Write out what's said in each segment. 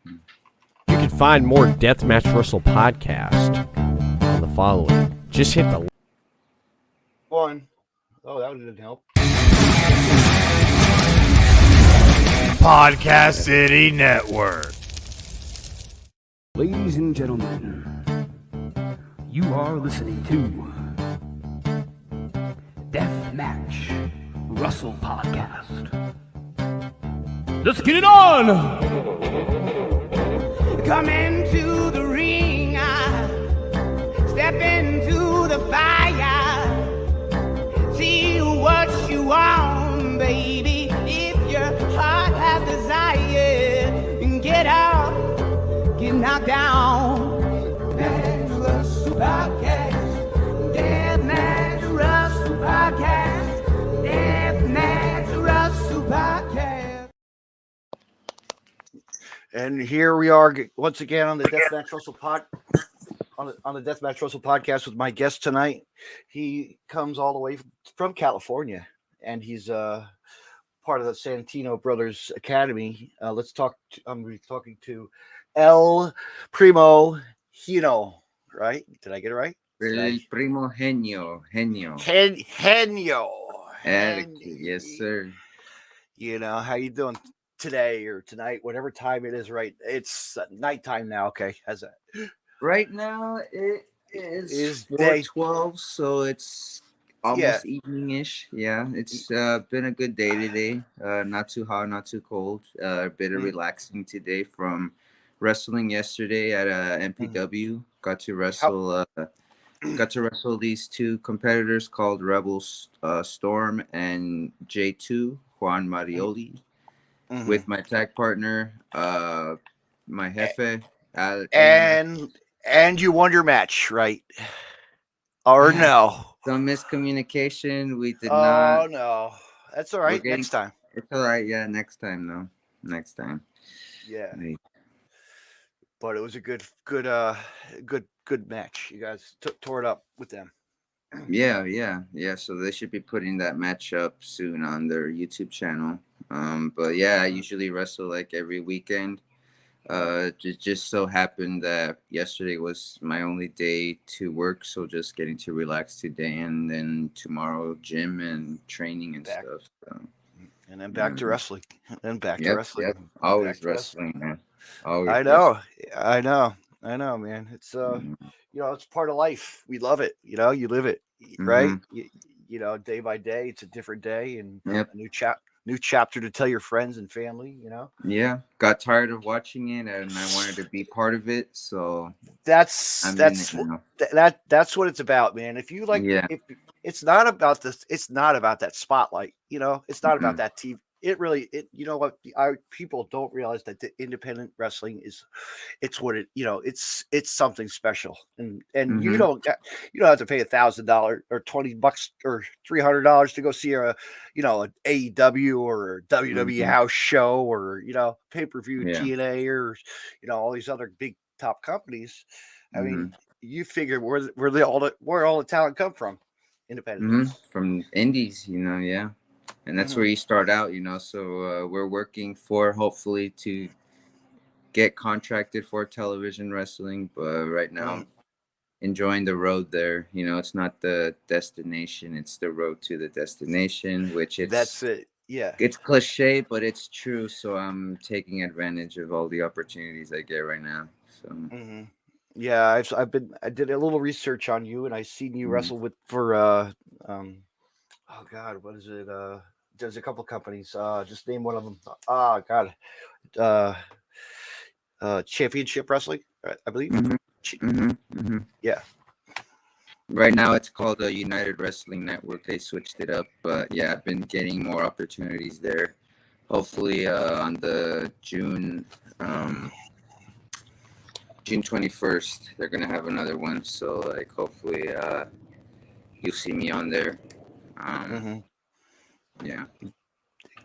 You can find more Deathmatch Wrestle podcast on the following. Just hit the one. Oh, that didn't help. Podcast City Network. Ladies and gentlemen, you are listening to Deathmatch Wrestle Podcast. Let's get it on! Come into the ring, step into the fire, see what you want, baby. If your heart has desire, get up, get knocked down. Deathmatch Wrestle Podcast, Deathmatch Wrestle Podcast, Deathmatch Wrestle Podcast. And here we are once again on the Deathmatch Wrestle on the Deathmatch Wrestle podcast with my guest tonight. He comes all the way from California, and he's part of the Santino Brothers Academy. I'm going to be talking to ElPrimohenio, right? Did I get it right? ElPrimohenio. Henio. Yes, sir. How you doing today or tonight, whatever time it is, right? It's nighttime now. Okay, how's that? Right now it is day 4:12, so it's almost evening-ish. Yeah, it's been a good day today. Not too hot, not too cold. A bit of relaxing today from wrestling yesterday at MPW. Got to wrestle these two competitors called Rebel Storm and J2 Juan Marioli. With my tag partner, my jefe, and you won your match, right? Or no? Some miscommunication. We did not. Oh no, that's all right. Next time. It's all right. Yeah, next time though. Next time. Yeah. But it was a good match. You guys tore it up with them. Yeah. So they should be putting that match up soon on their YouTube channel. But yeah, I usually wrestle like every weekend. Just so happened that yesterday was my only day to work, so just getting to relax today, and then tomorrow gym and training and stuff. So. And then back to wrestling. And back to wrestling. Yep. Always wrestling, man. Always. I know, man. It's it's part of life. We love it. You live it, right? Day by day, it's a different day and a new chapter to tell your friends and family. Yeah, got tired of watching it, and I wanted to be part of it. So that's what it's about, man. If you like, if it's not about this, it's not about that spotlight. It's not about that TV. People don't realize that the independent wrestling it's something special, and you don't have to pay $1,000 or $20 or $300 to go see an AEW or a WWE house show or pay-per-view TNA or all these other big top companies. I mean, you figure where all the talent come from, independent from indies, yeah. And that's where you start out, so we're working for hopefully to get contracted for television wrestling, but right now enjoying the road there. It's not the destination, it's the road to the destination, which that's it. Yeah, it's cliche, but it's true. So I'm taking advantage of all the opportunities I get right now. So yeah, I did a little research on you, and I seen you wrestle for oh God, what is it? There's a couple companies. Just name one of them. Oh God, Championship Wrestling, I believe. Yeah. Right now, it's called the United Wrestling Network. They switched it up, but yeah, I've been getting more opportunities there. Hopefully, on the June 21st, they're gonna have another one. So, like, hopefully, you'll see me on there. Yeah,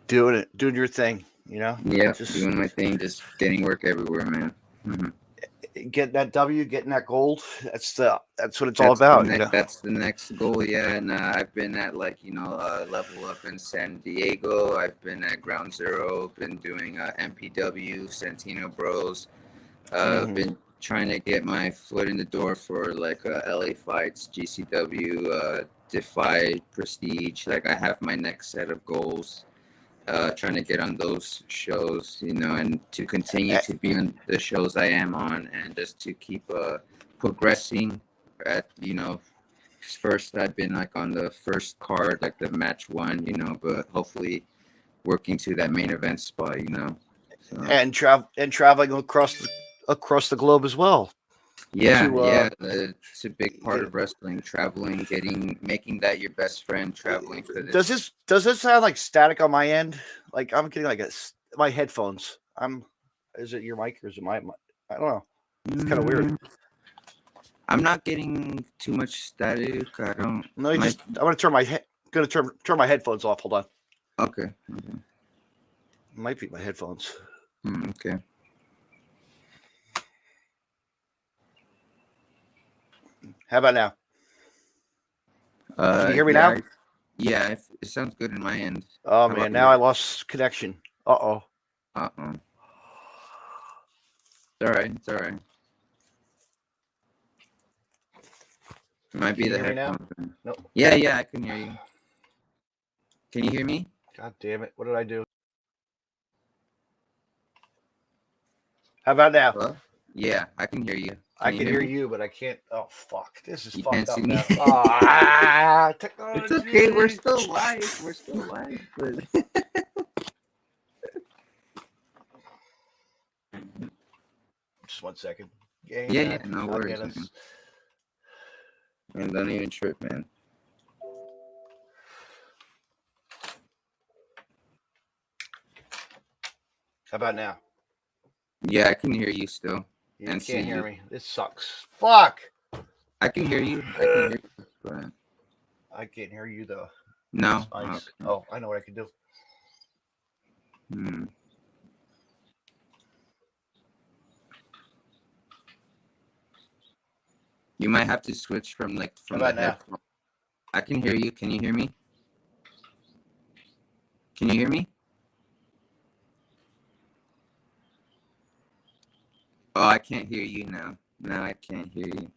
doing your thing, Yeah, just doing my thing, just getting work everywhere, man. getting that W, getting that gold. That's what it's all about. That's the next goal, yeah. And I've been at level up in San Diego. I've been at Ground Zero. Been doing MPW, Santino Bros. Been trying to get my foot in the door for LA fights, GCW, Defy, Prestige. Like I have my next set of goals. Trying to get on those shows, and to continue to be on the shows I am on, and just to keep progressing. First I've been on the first card, like the match one, but hopefully working to that main event spot, So. And traveling across the globe as well. Yeah, it's a big part of wrestling. Traveling, making that your best friend. Traveling for this. Does this sound like static on my end? Like I'm getting my headphones. Is it your mic or is it my mic? I don't know. It's kind of weird. I'm not getting too much static. I don't. No, I'm gonna turn my headphones off. Hold on. Okay. It might be my headphones. Okay. How about now? Can you hear me now? now? Yeah, it sounds good in my end. Oh man, now I lost connection. Uh-oh. It's all right. It's all right. It might be the headphones. Nope. Yeah, I can hear you. Can you hear me? God damn it! What did I do? How about now? Hello? Yeah, I can hear you. I can hear you, but I can't. Oh fuck! This is You fucked can't up see now. me. Technology. It's okay. We're still live. But... Just 1 second. Yeah, no worries. Man, don't even trip, man. How about now? Yeah, I can hear you still. You can't hear me. This sucks. Fuck. I can hear you. But... I can't hear you though. No. Okay. Okay. Oh, I know what I can do. You might have to switch from the headphone. I can hear you. Can you hear me? Can you hear me? Oh, I can't hear you now. No, I can't hear you.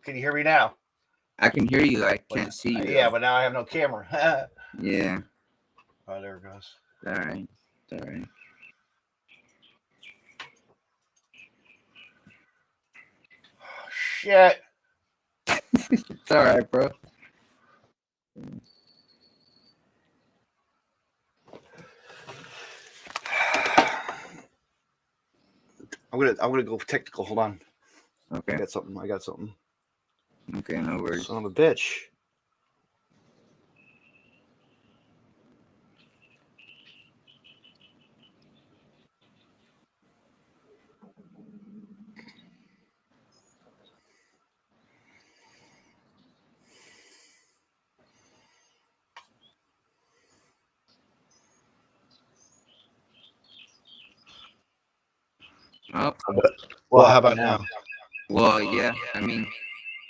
Can you hear me now? I can hear you. I can't see you. Yeah, but now I have no camera. Yeah. Oh, there it goes. All right. Oh, shit. It's all right, bro. I'm gonna go technical. Hold on. Okay. I got something. Okay, no worries. Son of a bitch. Oh, Well, how about now? well, yeah. I mean,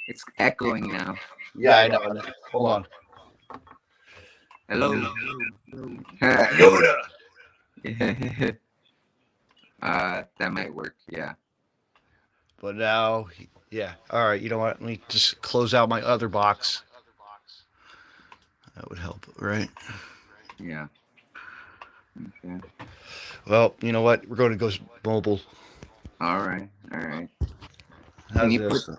it's echoing now. Yeah, I know. Hold on. Hello. Yoda. That might work. Yeah. But now, yeah. All right. You know what? Let me just close out my other box. That would help, right? Yeah. Okay. Well, you know what? We're going to go mobile. All right. All right. Can How's you this? put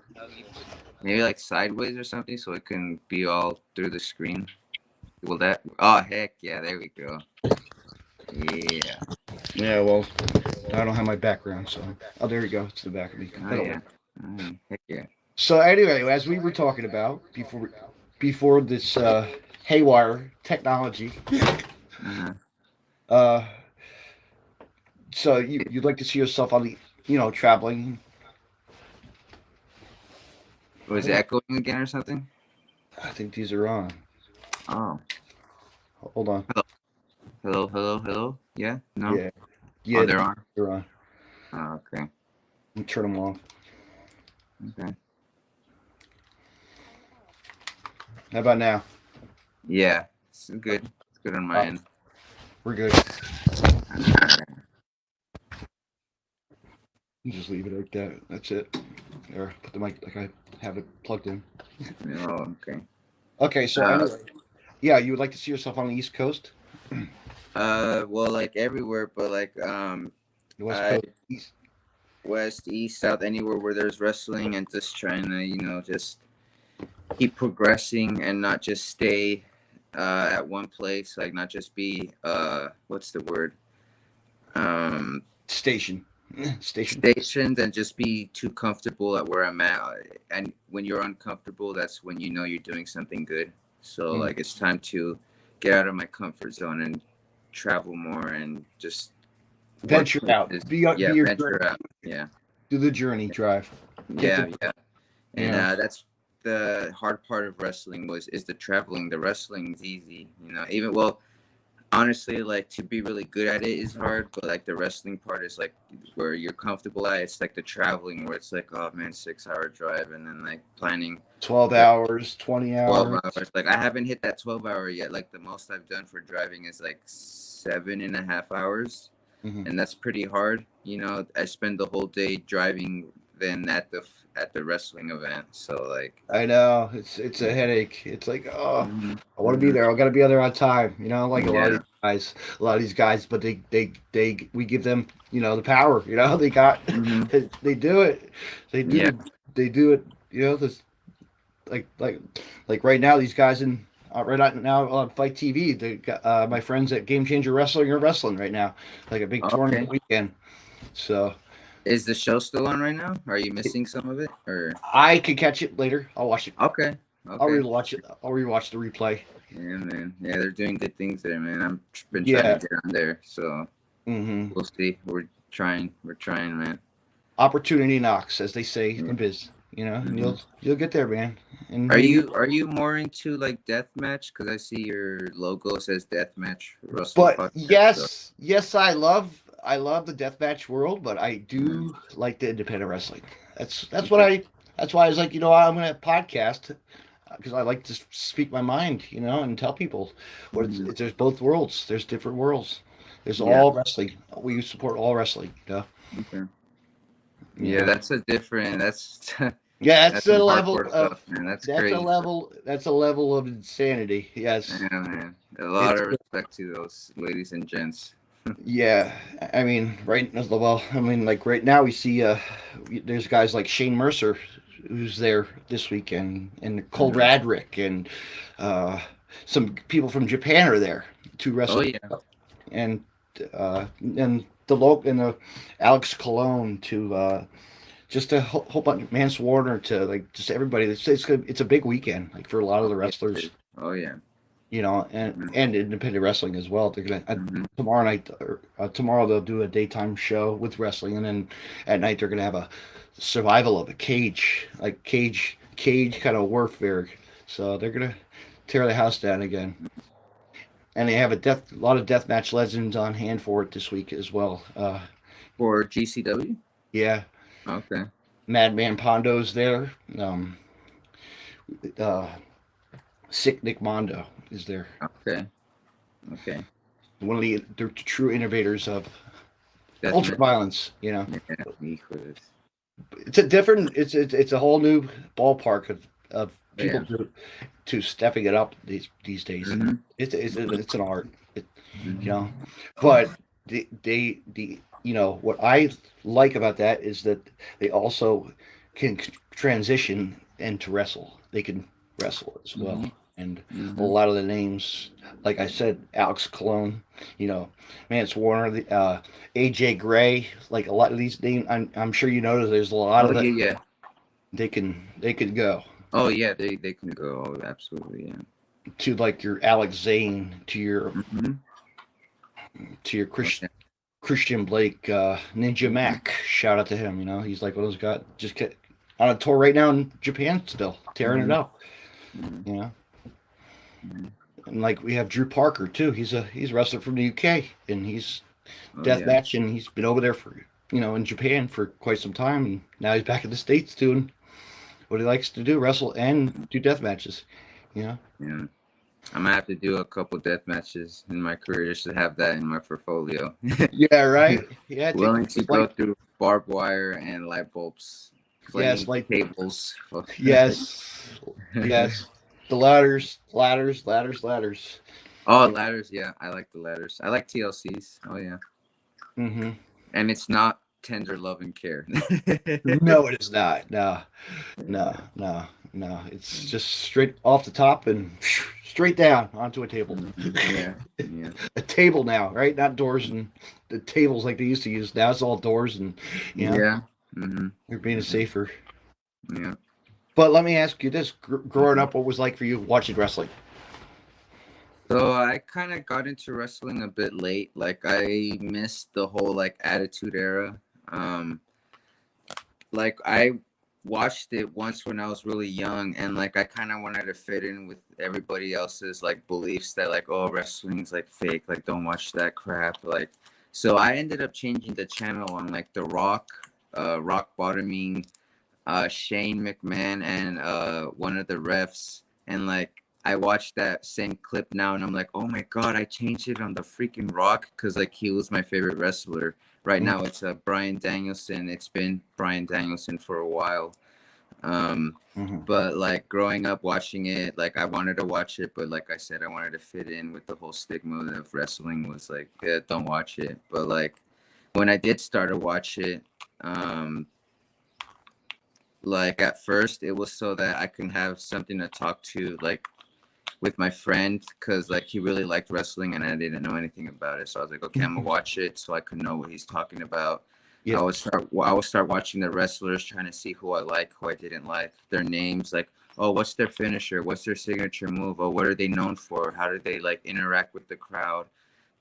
maybe like sideways or something so it can be all through the screen? Will that? Oh heck yeah! There we go. Yeah. Yeah, well, I don't have my background, so. Oh, there you go. It's the back of me. Oh yeah. Heck yeah. So anyway, as we were talking about before this haywire technology, Uh-huh. so you'd like to see yourself on the traveling. Was it echoing again or something? I think these are on. Oh. Hold on. Hello. Hello. Hello. Yeah. No. Yeah. Yeah. Oh, they're on. They're on. Oh, okay. Let me turn them off. Okay. How about now? Yeah. It's good. It's good on my end. We're good. You just leave it like that. That's it. Or put the mic like I have it plugged in. Oh, okay. Okay, so anyway, yeah, you would like to see yourself on the East Coast? Well, like everywhere, but like The West Coast, East. West, East, South, anywhere where there's wrestling, and just trying to, just keep progressing and not just stay at one place, like not just be what's the word? Station. Stationed and just be too comfortable at where I'm at. And when you're uncomfortable, that's when you know you're doing something good. So like it's time to get out of my comfort zone and travel more and just venture out. Venture out. Yeah. Do the journey, drive. Yeah. And that's the hard part of wrestling is the traveling. The wrestling's easy, even honestly, like to be really good at it is hard, but like the wrestling part is like where you're comfortable at. It's like the traveling where it's like, oh man, 6-hour drive, and then like planning 12 hours, 20 hours. 12 hours. Like I haven't hit that 12-hour yet. Like the most I've done for driving is like 7.5 hours, and that's pretty hard. I spend the whole day driving then at the wrestling event. So like I know it's a headache. It's like, I want to be there. I got to be there on time. Like a lot of these guys, but we give them the power. They got they do it. They do it. This like right now these guys right now on Fight TV. My friends at Game Changer Wrestling are wrestling right now, like a big tournament weekend. So. Is the show still on right now? Are you missing some of it, or I could catch it later? I'll watch it. Okay. I'll rewatch it. I'll rewatch the replay. Yeah, man. Yeah, they're doing good things there, man. I've been trying to get on there, so we'll see. We're trying, man. Opportunity knocks, as they say in biz. And you'll get there, man. And are you more into like deathmatch? Because I see your logo says deathmatch. But podcast, yes, I love the deathmatch world, but I do like the independent wrestling. That's why I was like, I'm gonna podcast because I like to speak my mind, and tell people. There's both worlds. There's different worlds. There's all wrestling. We support all wrestling. Okay. Yeah, that's a different. That's that's a level of stuff, man. That's crazy. That's a level of insanity. Yes. Yeah, man. A lot of respect to those ladies and gents. Yeah, I mean, right now we see there's guys like Shane Mercer who's there this weekend, and Cole Radrick, and some people from Japan are there to wrestle. Oh yeah, and the Alex Colon to just a whole bunch of Mance Warner to like just everybody. It's a big weekend like for a lot of the wrestlers. Oh yeah. And independent wrestling as well. They're gonna tomorrow night. Tomorrow they'll do a daytime show with wrestling, and then at night they're gonna have a survival of a cage kind of warfare. So they're gonna tear the house down again. And they have a lot of deathmatch legends on hand for it this week as well. For GCW. Yeah. Okay. Madman Pondo's there. Sick Nick Mondo is there. Okay. Okay. One of the true innovators of That's ultra violence. You know, yeah, hijos. it's a different. It's a whole new ballpark of people Yeah. to stepping it up these days. Mhm. It's an art. Mhm. You know, but the you know what I like about that is that they also can transition and to wrestle. They can wrestle as well. Mhm. And a Mhm. lot of the names, like I said, Alex Colon, you know, Mance Warner, AJ Gray, like a lot of these names. I'm sure you notice there's a lot Oh of that. yeah. They can go Oh yeah, they can go. Oh, absolutely, yeah. to like your Alex Zane, Mhm. to your Okay. Christian Blake, Ninja Mac. Shout out to him. You know, he's like one of those guys just on a tour right now in Japan, still tearing it Mhm. up. Mhm. You know, Mhm. and like we have Drew Parker too. He's a wrestler from the UK, and he's Oh yeah. deathmatch, and he's been over there for in Japan for quite some time, and now he's back in the States doing what he likes to do: wrestle and do death matches. You know. Yeah. I'm gonna have to do a couple death matches in my career just to have that in my portfolio. Yeah. Right. Yeah. Willing to It's go like through barbed wire and light bulbs, yes, flaming like tables. yes, yes. The ladders. Oh, ladders. Yeah, I like the ladders. I like TLCs. Oh yeah, Mm-hmm. and it's not tender love and care. No, it is not. No. It's just straight off the top and straight down onto a table. Yeah, yeah, A table now, right? Not doors and the tables like they used to use. Now it's all doors and yeah. Mm-hmm. you're being safer. Yeah. But let me ask you this: growing up, what was it like for you watching wrestling? So I kind of got into wrestling a bit late. Like I missed the whole like Attitude Era. Um, like I watched it once when I was really young, and like I kind of wanted to fit in with everybody else's like beliefs that like, oh, wrestling's like fake, like don't watch that crap. Like, so I ended up changing the channel on like The Rock, rock bottoming Shane McMahon and one of the refs, and like I watched that same clip now, and I'm like, oh my god, I changed it on the freaking Rock because like he was my favorite wrestler. Right now, it's Bryan Danielson. It's been Bryan Danielson for a while. Mm-hmm. But like growing up watching it, like I wanted to watch it, but like I said, I wanted to fit in with the whole stigma of wrestling was like, yeah, don't watch it. But like when I did start to watch it, like at first it was so that I can have something to talk to like with my friend because like he really liked wrestling and I didn't know anything about it. So I was like, okay, I'm gonna watch it so I could know what he's talking about. Yeah. I would start watching the wrestlers, trying to see who I like, who I didn't like, their names, like, oh, what's their finisher? What's their signature move? Oh, what are they known for? How do they like interact with the crowd?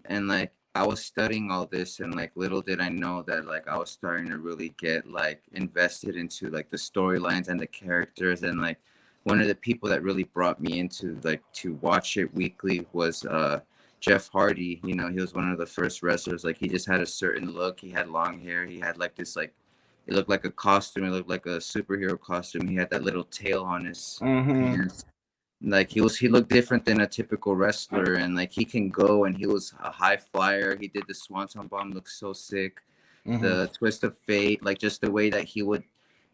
And like I was studying all this and like little did I know that like I was starting to really get like invested into like the storylines and the characters. And like one of the people that really brought me into like to watch it weekly was Jeff Hardy. You know, he was one of the first wrestlers. Like he just had a certain look. He had long hair. He had like this like it looked like a costume. It looked like a superhero costume. He had that little tail on his pants. Like he looked different than a typical wrestler, and like he can go, and he was a high flyer. He did the swanton bomb, looked so sick. The twist of fate, like just the way that he would.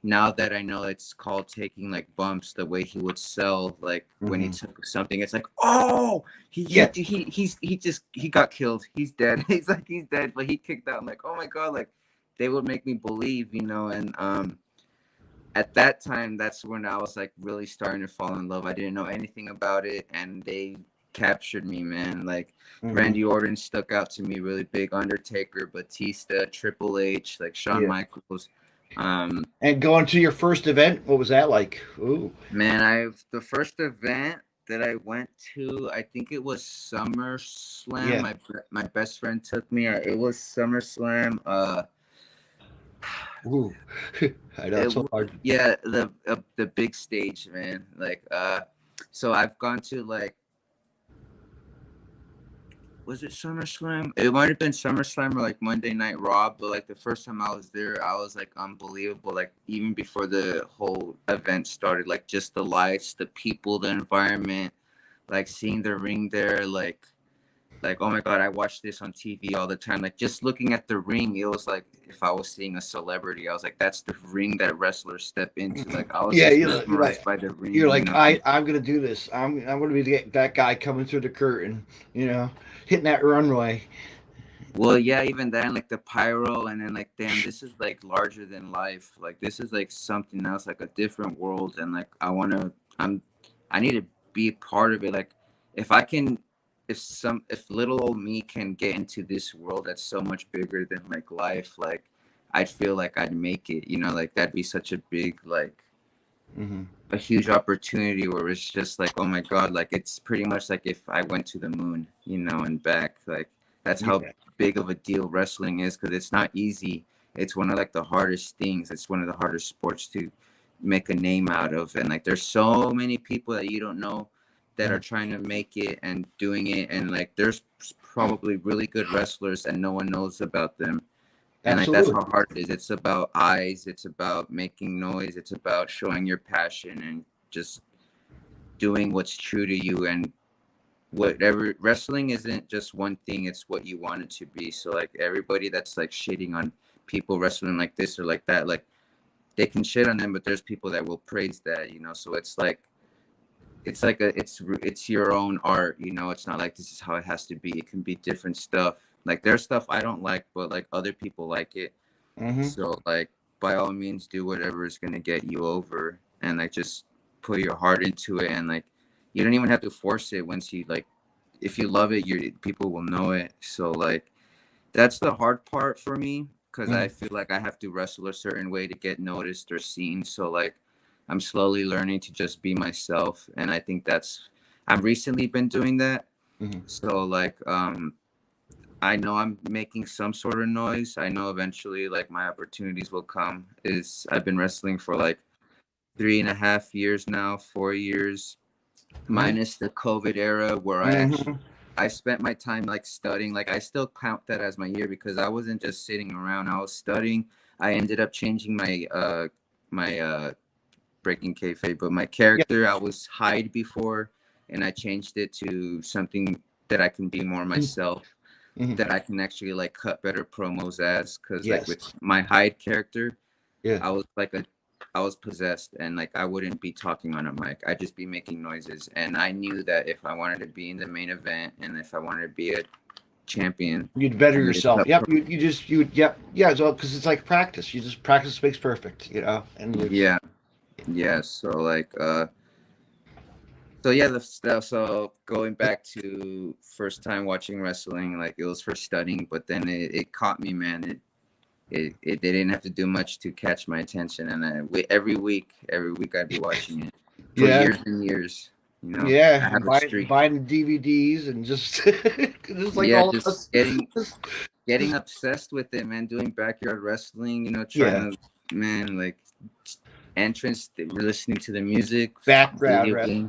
Now that I know it's called taking like bumps, the way he would sell, like when he took something, it's like, oh, he got killed. He's dead. He's dead, but he kicked out. I'm like, oh my god, like they would make me believe, you know, and at that time, that's when I was like really starting to fall in love. I didn't know anything about it, and they captured me, man. Like Randy Orton stuck out to me really big. Undertaker, Batista, Triple H, like Shawn Michaels. And going to your first event, what was that like? Ooh, man, the first event that I went to, I think it was SummerSlam. Yeah. My best friend took me. It was SummerSlam. Ooh. I know it's so hard. Yeah, the big stage, man. Like so I've gone to like was it SummerSlam? It might have been SummerSlam or like Monday Night Raw, but like the first time I was there, I was like unbelievable. Like even before the whole event started, like just the lights, the people, the environment, like seeing the ring there, like oh my god, I watch this on TV all the time. Like just looking at the ring, it was like if I was seeing a celebrity. I was like, that's the ring that wrestlers step into. Like I was Yeah, just you're mesmerized like, by the ring. you're like, you know? I'm gonna do this. I'm gonna be that guy coming through the curtain, hitting that runway. Well, yeah, even then, like the pyro, and then like, damn, this is like larger than life. Like this is like something else, like a different world, and like I need to be a part of it. Like if I can, if little old me can get into this world that's so much bigger than like life, like I'd feel like I'd make it. Like that'd be such a big like. A huge opportunity where it's just like, oh my god, like it's pretty much like if I went to the moon, and back. Like that's how big of a deal wrestling is, because it's not easy. It's one of like the hardest things. It's one of the hardest sports to make a name out of, and like there's so many people that you don't know that are trying to make it and doing it, and like there's probably really good wrestlers and no one knows about them. And like that's how hard it is. It's about eyes. It's about making noise. It's about showing your passion and just doing what's true to you. And whatever, wrestling isn't just one thing. It's what you want it to be. So like everybody that's like shitting on people wrestling like this or like that, like they can shit on them, but there's people that will praise that. So it's like it's your own art. It's not like this is how it has to be. It can be different stuff. Like there's stuff I don't like, but like other people like it. So like by all means do whatever is gonna get you over, and like just put your heart into it, and like you don't even have to force it. Once you like, if you love it, people will know it. So like that's the hard part for me, because I feel like I have to wrestle a certain way to get noticed or seen. So like I'm slowly learning to just be myself, and I think I've recently been doing that. So like I know I'm making some sort of noise. I know eventually like my opportunities will come. I've been wrestling for like 3.5 years now, 4 years, minus the COVID era where I spent my time like studying. Like I still count that as my year, because I wasn't just sitting around. I was studying. I ended up changing my breaking kayfabe, but my character, I was Hyde before, and I changed it to something that I can be more myself. That I can actually like cut better promos as, because like with my Hyde character, I was possessed, and like I wouldn't be talking on a mic. I'd just be making noises, and I knew that if I wanted to be in the main event and if I wanted to be a champion, you'd better yourself. Yep, so because it's like practice. You just practice makes perfect, and so like so going back to first time watching wrestling, like it was for studying, but then it caught me, man. It they didn't have to do much to catch my attention, and every week I'd be watching it for years and years. I have buying DVDs and just just like all just of us. getting obsessed with it, man. Doing backyard wrestling, trying to, man, like entrance, listening to the music, backyard wrestling.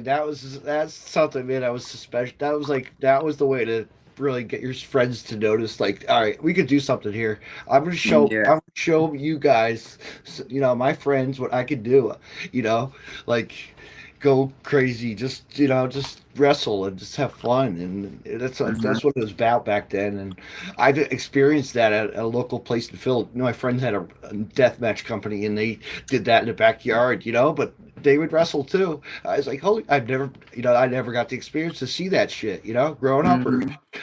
That's something, man. That was special. That was the way to really get your friends to notice. Like, all right, we could do something here. I'm gonna show you guys, my friends, what I could do. Like go crazy, just wrestle and just have fun, and that's what it was about back then. And I've experienced that at a local place in Philly. My friends had a death match company, and they did that in the backyard, but they would wrestle too. I was like, holy, I never got the experience to see that shit, growing up.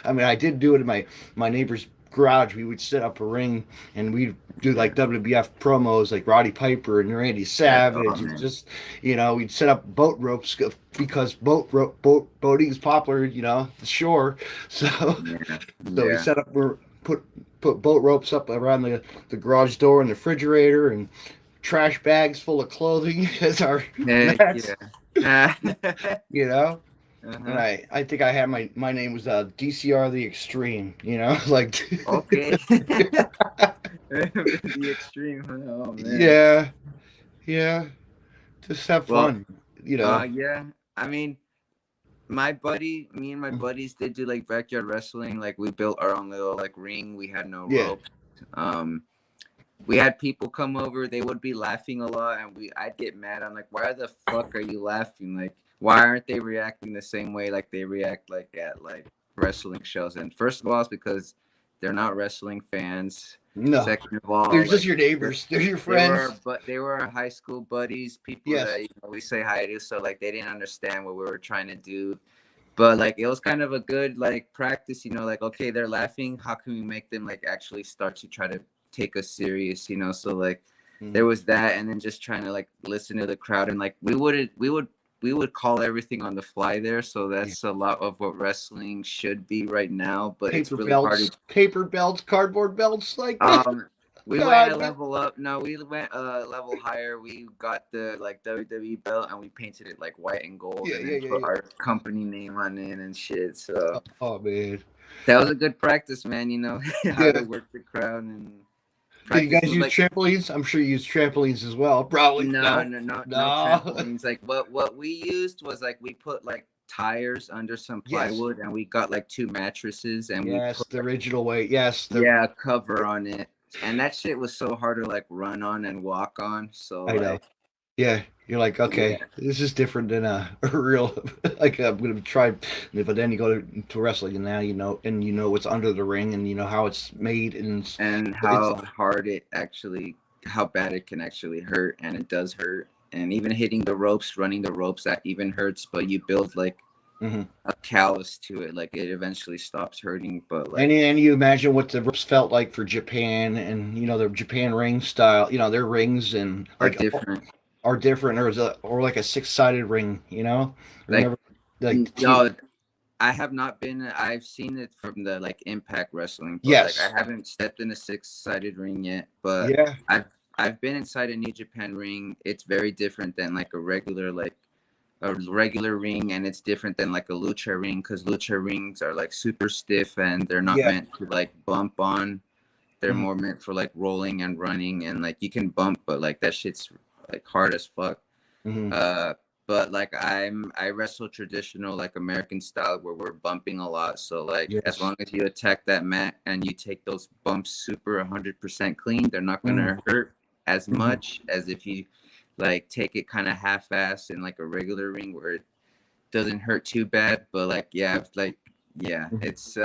I did do it in my neighbor's garage. We would set up a ring and we'd do like WWF promos, like Roddy Piper and Randy Savage, and just we'd set up boat ropes because boating is popular, the shore. So we set up, put boat ropes up around the garage door and the refrigerator, and trash bags full of clothing as our mats. And I think I had my name was DCR the Extreme, like okay. The Extreme. Oh man. Yeah. Just have fun, Yeah. I mean, me and my buddies did do like backyard wrestling. Like we built our own little like ring. We had no Yeah. rope. We had people come over. They would be laughing a lot, and I'd get mad. I'm like, why the fuck are you laughing? Like, why aren't they reacting the same way like they react like at like wrestling shows? And first of all, it's because they're not wrestling fans. No. Second of all, They're just your neighbors. They're your friends. They were our high school buddies, people that we say hi to. So like they didn't understand what we were trying to do. But like it was kind of a good like practice, like, okay, they're laughing. How can we make them like actually start to try to take us serious, So like there was that, and then just trying to like listen to the crowd, and like we would call everything on the fly there. So that's a lot of what wrestling should be right now. But it's really hard. Paper belts, cardboard belts, like we went a level up. No, we went a level higher. We got the like WWE belt, and we painted it like white and gold, and put our company name on it and shit. So oh man, that was a good practice, man. How to work the crowd and. Do you guys use trampolines? I'm sure you use trampolines as well. Probably no trampolines. Like what we used was like we put like tires under some plywood, and we got like 2 mattresses, and we put the original way. A cover on it, and that shit was so hard to like run on and walk on. So I know. Yeah, you're like, okay, this is different than a real. Like I'm gonna try, but then you go to wrestling, and now and you know what's under the ring, and you know how it's made, and how hard how bad it can actually hurt, and it does hurt, and even hitting the ropes, running the ropes, that even hurts. But you build like a callus to it, like it eventually stops hurting. But like, and you imagine what the ropes felt like for Japan, and the Japan ring style, their rings and are like different. Are different, or like a 6-sided ring, I have not been. I've seen it from the like Impact Wrestling. But yes, like, I haven't stepped in a 6-sided ring yet, but I've been inside a New Japan ring. It's very different than like a regular ring, and it's different than like a lucha ring, because lucha rings are like super stiff, and they're not meant to like bump on. They're more meant for like rolling and running, and like you can bump, but like that shit's like hard as fuck. But like I wrestle traditional like American style, where we're bumping a lot. So like as long as you attack that mat and you take those bumps super 100% clean, they're not gonna hurt as much as if you like take it kind of half-assed in like a regular ring, where it doesn't hurt too bad. But like it's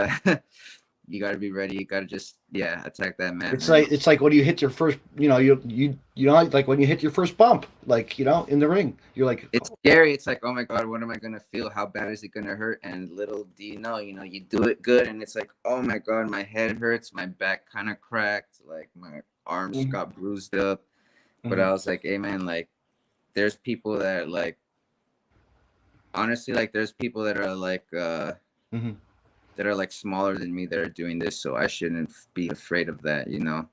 you got to be ready. You got to just attack that mat. It's like when you hit your first, like when you hit your first bump, like in the ring, you're like, it's scary. It's like, oh my god, what am I gonna feel? How bad is it gonna hurt? And little do you know, you do it good, and it's like, oh my god, my head hurts, my back kind of cracked, like my arms got bruised up. But I was like, hey man, like there's people that like, honestly, like there's people that are like that are like smaller than me that are doing this, so I shouldn't be afraid of that, No,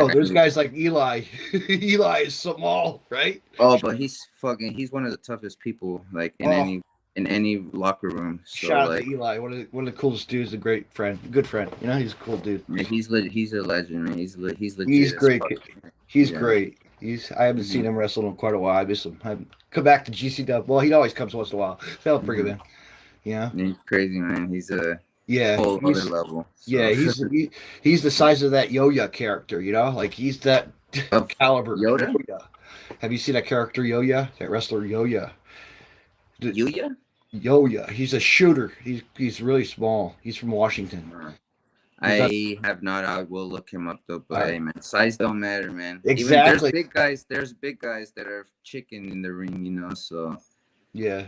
like, there's guys like Eli. Eli is small, right? Oh, but he's one of the toughest people like in any locker room. So, shout out to Eli, one of the coolest dudes, a great friend, good friend. He's a cool dude. Yeah, he's a legend, man. He's legit. He's great. He's great. I haven't seen him wrestle in quite a while. I come back to GCW. Well, he always comes once in a while. So I'll bring him in. Yeah, he's crazy, man. He's a whole other level. So. Yeah, he's the size of that Yo-Yo character, like he's that caliber. Yoda? Have you seen that character Yo-Yo? That wrestler Yo-Yo? Yo-Yo? Yo-Yo. He's a shooter. He's really small. He's from Washington. I have not. I will look him up though. But hey, man, size don't matter, man. Exactly. Even there's big guys that are chicken in the ring, So yeah.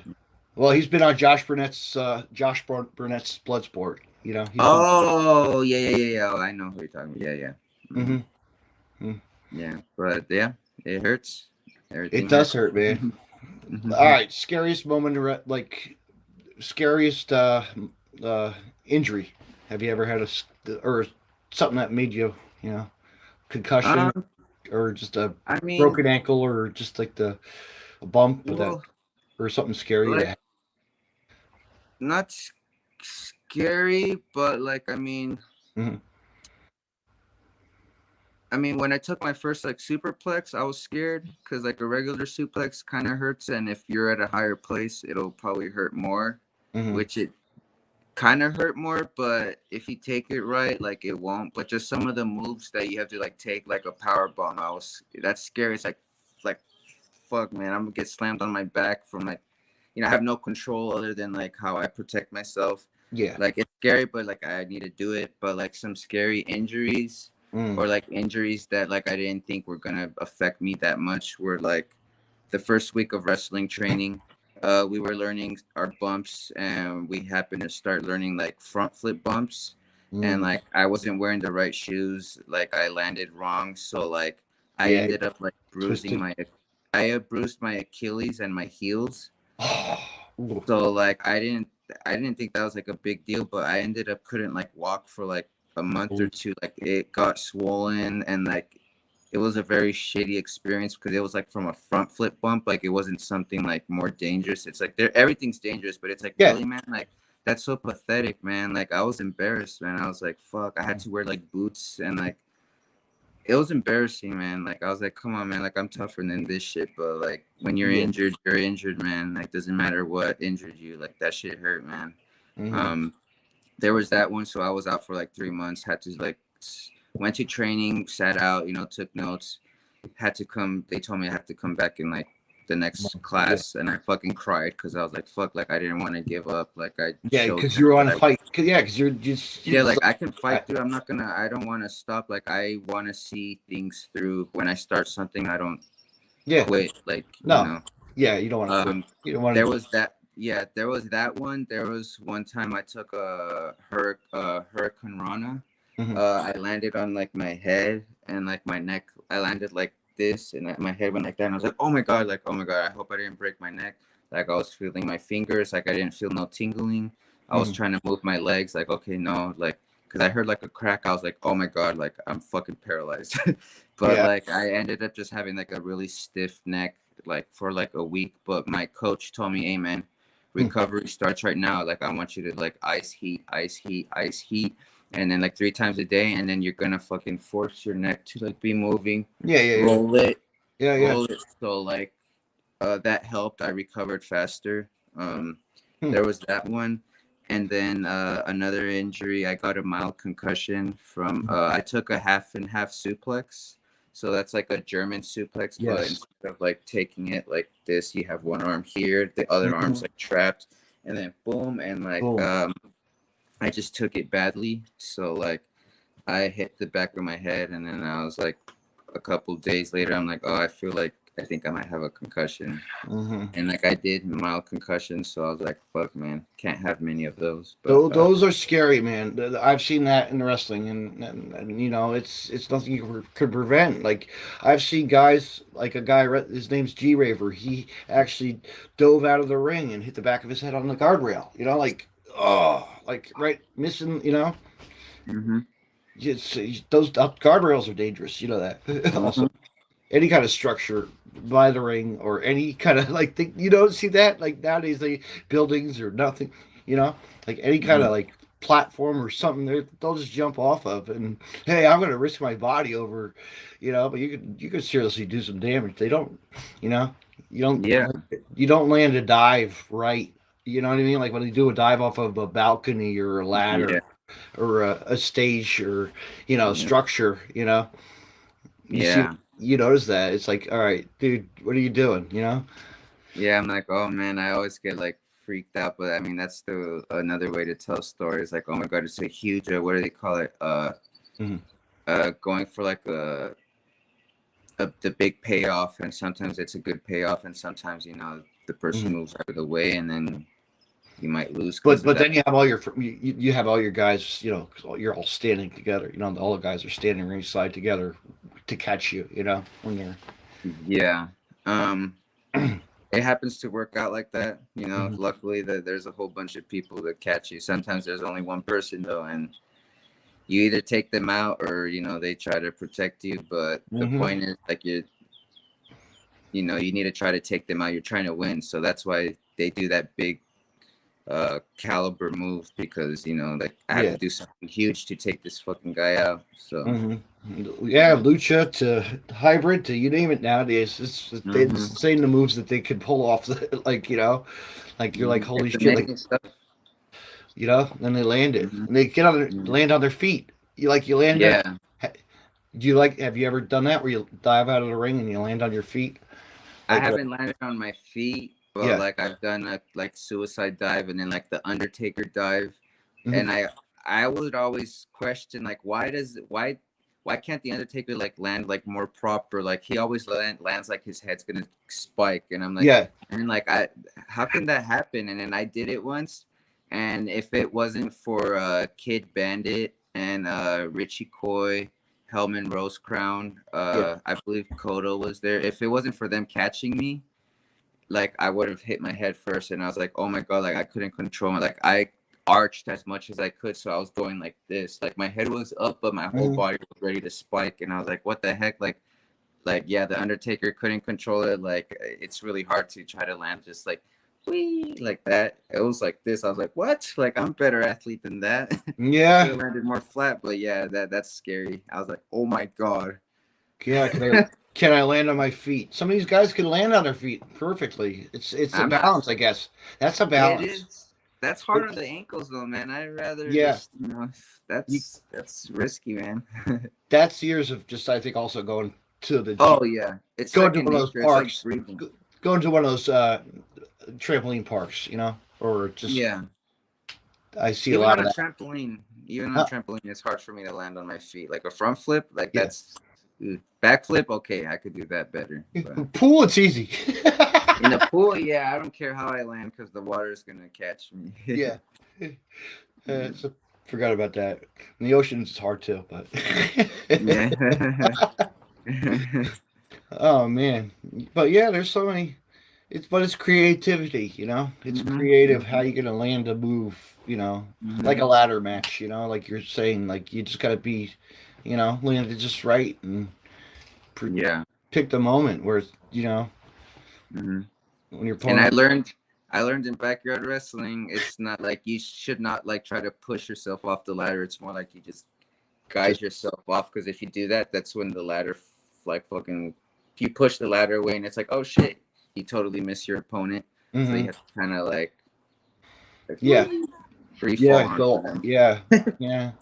Well, he's been on Josh Burnett's Bloodsport. Yeah. Oh, I know who you're talking about. Yeah. Yeah, but it hurts. It does hurt, man. All right, scariest moment, like scariest injury. Have you ever had or something that made you, concussion, or just a broken ankle, or just like a bump, or something scary? Not scary, but like when I took my first like superplex, I was scared, because like a regular suplex kind of hurts, and if you're at a higher place, it'll probably hurt more. which it kind of hurt more, but if you take it right, like it won't. But just some of the moves that you have to like take, like a power bomb, that's scary. It's like fuck, man, I'm gonna get slammed on my back from like, I have no control other than like how I protect myself. Yeah. Like it's scary, but like I need to do it. But like some scary injuries or like injuries that like I didn't think were gonna affect me that much were like the first week of wrestling training. We were learning our bumps, and we happened to start learning like front flip bumps. And like I wasn't wearing the right shoes. Like I landed wrong, so like I ended up like bruised my Achilles and my heels. So like I didn't think that was like a big deal, but I ended up couldn't like walk for like a month or two. Like it got swollen, and like it was a very shitty experience because it was like from a front flip bump. Like it wasn't something like more dangerous. It's like everything's dangerous, but it's like really, man, like that's so pathetic, man. Like I was embarrassed, man. I was like, fuck, I had to wear like boots, and like it was embarrassing, man. Like I was like, come on, man, like I'm tougher than this shit. But like when you're injured, you're injured, man. Like doesn't matter what injured you, like that shit hurt, man. There was that one, so I was out for like 3 months, had to like went to training, sat out, took notes, had to come. They told me I have to come back in like the next class, and I fucking cried because I was like, fuck, like I didn't want to give up. Like because you were on a fight. Because you're just like I can fight through. I don't want to stop. Like I want to see things through. When I start something, I don't quit. Like you don't want to. You don't want. There was that. Yeah, there was that one. There was one time I took a Hurricane Rana. I landed on like my head and like my neck. I landed like this, and my head went like that. And I was like, oh my god, I hope I didn't break my neck. Like I was feeling my fingers, like I didn't feel no tingling. I was trying to move my legs, like okay, no, like because I heard like a crack. I was like, oh my god, like I'm fucking paralyzed. But like I ended up just having like a really stiff neck, like for like a week. But my coach told me, hey man, recovery starts right now. Like I want you to like ice heat, and then like 3 times a day, and then you're gonna fucking force your neck to like be moving. Roll it. So like that helped. I recovered faster. There was that one, and then another injury. I got a mild concussion from I took a half and half suplex. So that's like a German suplex, but instead of like taking it like this, you have one arm here, the other arm's like trapped, and then boom, and like I just took it badly. So like I hit the back of my head, and then I was like a couple days later, I'm like, oh, I think I might have a concussion. And like I did mild concussion, so I was like, fuck, man, can't have many of those. But, those are scary, man. I've seen that in wrestling, and it's nothing you could prevent. Like I've seen guys, like a guy, his name's G Raver. He actually dove out of the ring and hit the back of his head on the guardrail. Like right missing. Those guardrails are dangerous. You know that. Also, any kind of structure by the ring or any kind of like thing, see that like nowadays buildings or nothing, like any kind of like platform or something they'll just jump off of, and hey, I'm gonna risk my body over, but you could seriously do some damage. They don't, you don't land a dive right. You know what I mean? Like when they do a dive off of a balcony or a ladder or a stage or structure, you notice that it's like, all right, dude, what are you doing? Yeah, I'm like, oh man, I always get like freaked out, but I mean that's still another way to tell stories. Like, oh my god, it's a huge what do they call it? Going for like the big payoff, and sometimes it's a good payoff, and sometimes the person moves out of the way, and then you might lose. But then you have all your guys, you're all standing together. All the guys are standing ringside together to catch you. When you're. Yeah. It happens to work out like that. Luckily there's a whole bunch of people that catch you. Sometimes there's only one person though, and you either take them out or they try to protect you. But the point is like you need to try to take them out. You're trying to win, so that's why they do that big caliber move, because like I have to do something huge to take this fucking guy out. So lucha to hybrid to you name it nowadays. It's insane the moves that they could pull off. Like like you're like, holy shit, like, you know, and they land it, Mhm. and they land on their feet. You land there. Yeah, Do you have you ever done that where you dive out of the ring and you land on your feet? I Like, haven't landed on my feet, but yeah. like I've done a like suicide dive and then like the Undertaker dive, Mhm. and I would always question like why can't the Undertaker like land like more proper? Like he always lands like his head's gonna spike, and I'm like, Yeah. and like how can that happen? And then I did it once, and if it wasn't for Kid Bandit and Richie Coy, Hellman Rosecrown, Yeah. I believe Kodo was there. If it wasn't for them catching me, like I would have hit my head first, and I was like, oh my god, like I couldn't control it. Like I arched as much as I could, so I was going like this. Like my head was up, but my whole Mhm. body was ready to spike, and I was like, what the heck? Like yeah, the Undertaker couldn't control it. Like it's really hard to try to land just like wee like that. It was like this. I was like, what? Like I'm a better athlete than that. Should Yeah. have landed more flat, but yeah, that's scary. I was like, oh my god. Yeah. Can I land on my feet? Some of these guys can land on their feet perfectly. It's a I'm not. balance, I guess. That's a It balance. is. That's hard on the ankles, though, man. I'd rather Yeah. just, you know, You, that's risky, man. that's years of just, I think, also going to the gym, Oh yeah, it's going to second one of those nature. It's like parks, breathing. going to one of those trampoline parks, you know, or just Yeah, I see a even lot on of a that. trampoline, Uh, it's hard for me to land on my feet. Like a front flip, like yeah. that's back flip. Okay, I could do that better. But Pool, it's easy. in the pool, yeah, I don't care how I land because the water is gonna catch me. Yeah. So, forgot about that. In the ocean, it's hard too, but. Yeah. Oh man, but yeah, there's so many. It's creativity, you know. It's Mhm, creative how mhm, you gonna land a move, you know, like a mhm. ladder match, you know, like you're saying, like you just gotta be, you know, land it just right and Yeah. pick the moment where you know Mhm. when your And opponent. I learned in backyard wrestling, it's not like you should not like try to push yourself off the ladder. It's more like you just guide Just yourself off because if you do that, that's when the ladder like fucking you push the ladder away and it's like, oh shit, you totally miss your opponent. So you hmm have to kind of like yeah, free fall yeah, onto go, them. yeah, yeah.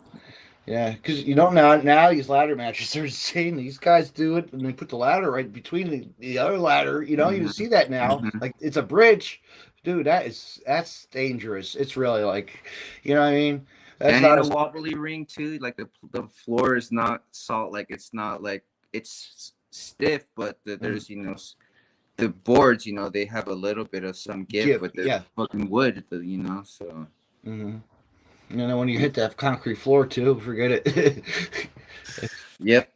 Yeah, because you don't now these ladder matches are insane. These guys do it and they put the ladder right between the other ladder. You know, you Mhm, see that now. mhm. Like it's a bridge, dude. That's dangerous. It's really like, you know what I mean? That's And in not a a wobbly ring too, like the floor is not salt, like it's not like it's stiff, but mm, there's the boards, they have a little bit of some give, give. but they're Yeah. fucking wood, so hmm And then when you hit that concrete floor too, forget it. yep.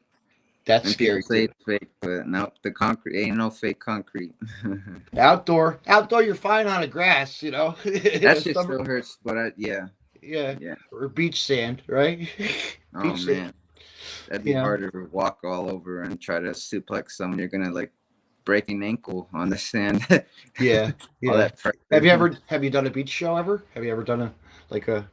That's And people scary say too. it's fake, but no, the concrete ain't no fake concrete. Outdoor, you're fine on the grass. You know, That shit Summer, still hurts, but yeah, yeah, yeah. or beach sand, right? Oh Beach sand. man, that'd be You know, harder to walk all over and try to suplex someone. You're gonna like break an ankle on the sand. yeah, All yeah. that pressure. Have you done a beach show ever? Have you ever done like a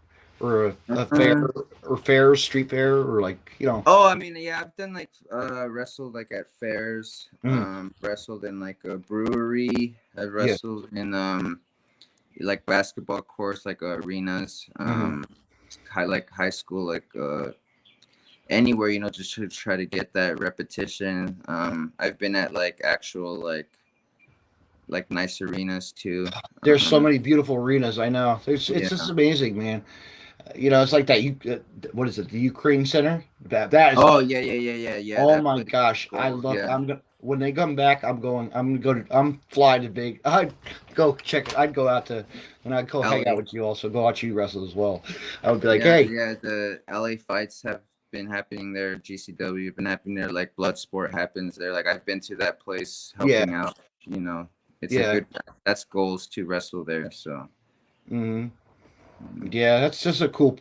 fair Uh, or fairs, street fair, or like you know? Oh, I mean, yeah, I've done like wrestled like at fairs, Mm, wrestled in like a brewery, I yeah. wrestled in like basketball courts, like arenas, hmm high school, like anywhere, just to try to get that repetition. I've been at like actual like nice arenas too. There's so many beautiful arenas. I know. It's just Yeah. amazing, man. You know, it's like that. What is it? The Ukraine Center. That is. Oh yeah. Oh That my place. gosh, I Cool. love. Yeah. I'm gonna when they come back. I'm going. I'm flying to big. I'd go check. I'd go out to and I'd go hang out LA. with you. Also, go watch you wrestle as well. I would be like, Yeah, hey, yeah. The LA fights have been happening there. GCW have been happening there. Like Bloodsport happens there. Like I've been to that place yeah, helping out. It's a yeah, good. That's goals to wrestle there. So hmm yeah. That's just a cool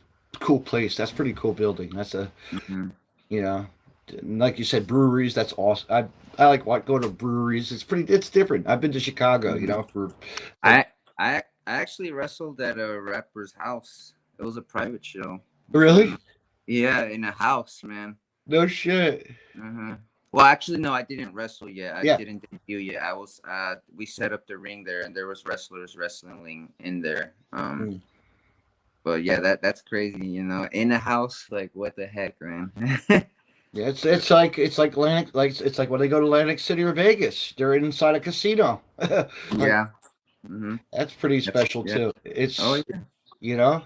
place. That's pretty cool building. That's a mhm. you know, like you said, breweries. That's awesome. I like go to breweries. It's pretty. It's different. I've been to Chicago. You Mhm. know, for like I I actually wrestled at a rapper's house. It was a private show. really Yeah, in a house, man. no shit. Well, actually, no, I didn't wrestle yet. I Yeah. didn't debut yet. I was. We set up the ring there, and there was wrestlers wrestling in there. Mm. But yeah, that's crazy, you know. In a house, like what the heck, man? Yeah, it's like Atlantic, like it's like when they go to Atlantic City or Vegas, they're inside a casino. Like Yeah. Hmm. that's pretty That's special yeah. too. Oh It's yeah. you know,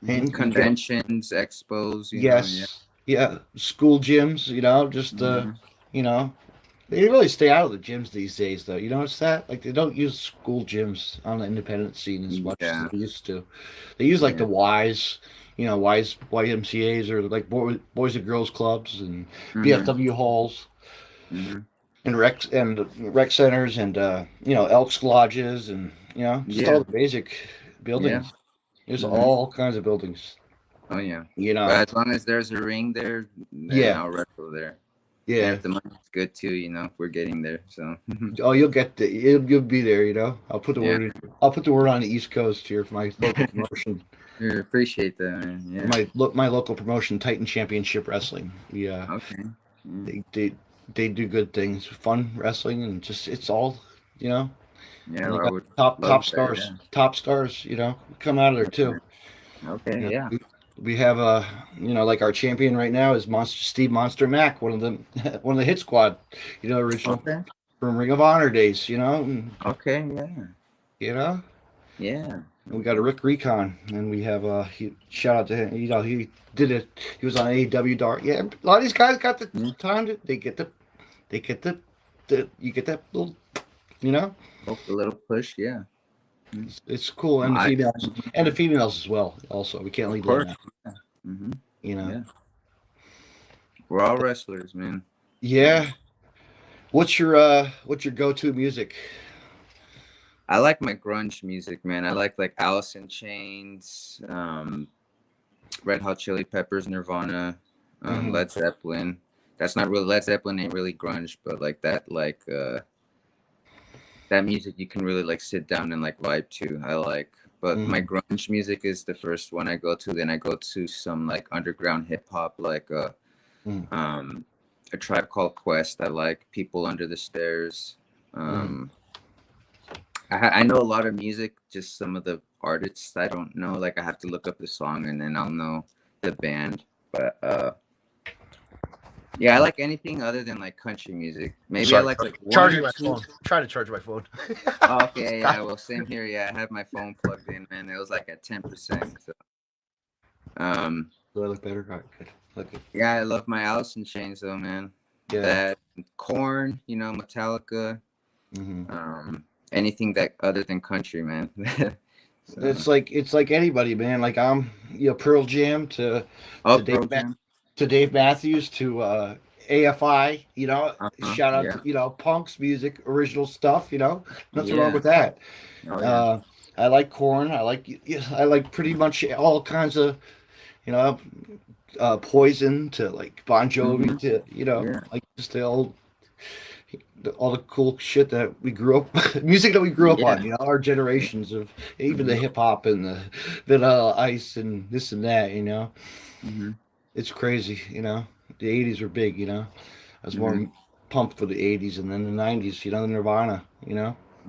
and you get Conventions, expos, you know. Yeah. yes, yeah, school gyms, just Hmm. you know, they really stay out of the gyms these days though. You notice that? Like they don't use school gyms on the independent scene as much as Yeah. they used to. They use like Yeah. the Ys, Ys YMCA's or like boys and girls clubs and Hmm. VFW halls Hmm. and rec centers and Elks lodges and just all Yeah. the basic Yeah. buildings. There's Hmm. all kinds of buildings. Oh yeah. You But know, as long as there's a ring there, then yeah, I'll wrestle there. And yeah. if the money's good too, you know, if we're getting there. So Oh, you'll be there. I'll put the yeah. word in. I'll put the word on the East Coast here for my local promotion. I appreciate that, man. For Yeah. my local promotion, Titan Championship Wrestling. Yeah, Okay. Yeah. they do good things, fun wrestling, and just it's all you know. Yeah, And they well, I got would top love top that. stars, top stars. Come out of there too. Yeah. Okay. Yeah. We have like our champion right now is Monster Steve Monster Mac, one of them, one of the Hit Squad, original Okay. from Ring of Honor days. And, Okay. Yeah. you know. Yeah. And we got a Rick Recon, and we have shout out to him. He did it. He was on AEW Dark. Yeah, a lot of these guys got the time to. They get the you get that little, A little push. Yeah. it's cool, and the females as well. Also, we can't leave Of them course. out. Hmm. You know. Yeah. We're all wrestlers, man. Yeah. What's your go-to music? I like my grunge music, man. I like Alice in Chains, Red Hot Chili Peppers, Nirvana, Led Zeppelin. That's not really Led Zeppelin ain't really grunge, but like that that music you can really like sit down and like vibe to. I like, but my grunge music is the first one I go to. Then I go to some like underground hip hop, like a Tribe Called Quest. I like People Under the Stairs. I know a lot of music, just some of the artists I don't know. Like I have to look up the song and then I'll know the band. But yeah, I like anything other than like country music. Maybe Sorry, I like charging my phone. Trying to charge my phone. Oh, okay, yeah. Well, same here. Yeah, I have my phone plugged in, man. It was like at 10%. So, Do I look better? All right, good. Look good. yeah, I love my Alice in Chains though, man. Yeah. That Korn, Metallica. Anything that other than country, man. So, It's like anybody, man. Like I'm, Pearl Jam to Pearl Jam. to Dave Matthews to AFI. Shout out yeah. to Punk's music, original stuff. Nothing Yeah. wrong with that. Oh, yeah. I like Korn. I like pretty much all kinds of Poison to like Bon Jovi to Yeah. like just the old. All the cool shit that we grew up, music that we grew up on, our generations of even the hip hop and the Vanilla Ice and this and that, It's crazy, The 80s were big, I was more pumped for the 80s and then the 90s, the Nirvana,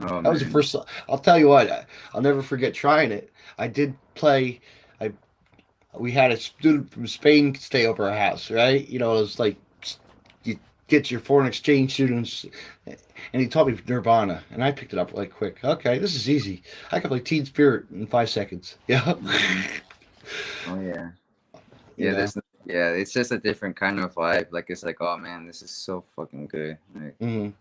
Oh, that was the first. I'll tell you what, I'll never forget trying it. I did play. We had a student from Spain stay over our house, right? It was like you get your foreign exchange students, and he taught me Nirvana, and I picked it up like quick. Okay, this is easy. I can play Teen Spirit in 5 seconds. Yeah. Oh yeah. Yeah, it's just a different kind of vibe. Like it's like, oh man, this is so fucking good. Like,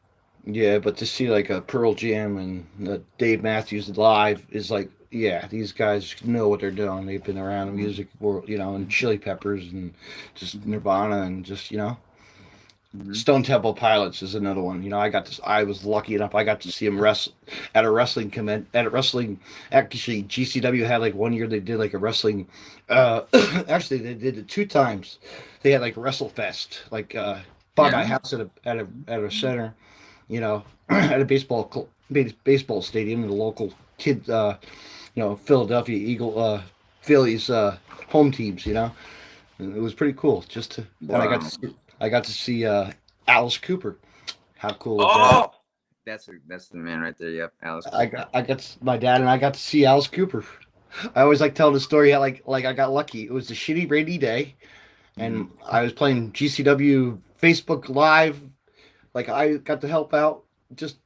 Yeah, but to see like a Pearl Jam and Dave Matthews live is like, yeah, these guys know what they're doing. They've been around the music world, and Chili Peppers and just Nirvana and just Stone Temple Pilots is another one. I was lucky enough. I got to see them wrestle at a wrestling Actually, GCW had like 1 year they did like a wrestling. Actually, they did it 2 times. They had like WrestleFest, like by my house at a center, at a baseball stadium in the local kid, Philadelphia Phillies home teams. And it was pretty cool. wow. I got to see Alice Cooper. How cool was that? That's the man right there. Yep, Alice. I got my dad and I got to see Alice Cooper. I always like telling the story how like I got lucky. It was a shitty rainy day, and I was playing GCW Facebook Live. Like I got to help out, just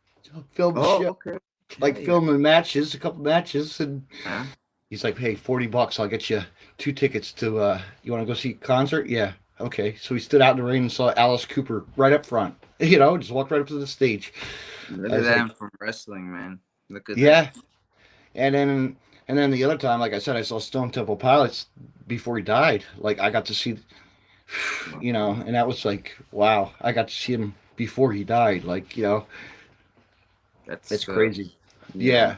film the shit, Okay. like Yeah. filming matches, a couple matches, and Huh? he's like, "Hey, $40, I'll get you 2 tickets to. You want to go see a concert? Yeah, okay." So we stood out in the rain and saw Alice Cooper right up front. Just walked right up to the stage. Look I at was that like, from wrestling, man. Look at yeah. And then the other time, like I said, I saw Stone Temple Pilots before he died. Like I got to see, that. and that was like, wow, I got to see him before he died. Like, That's it's crazy. yeah. Yeah.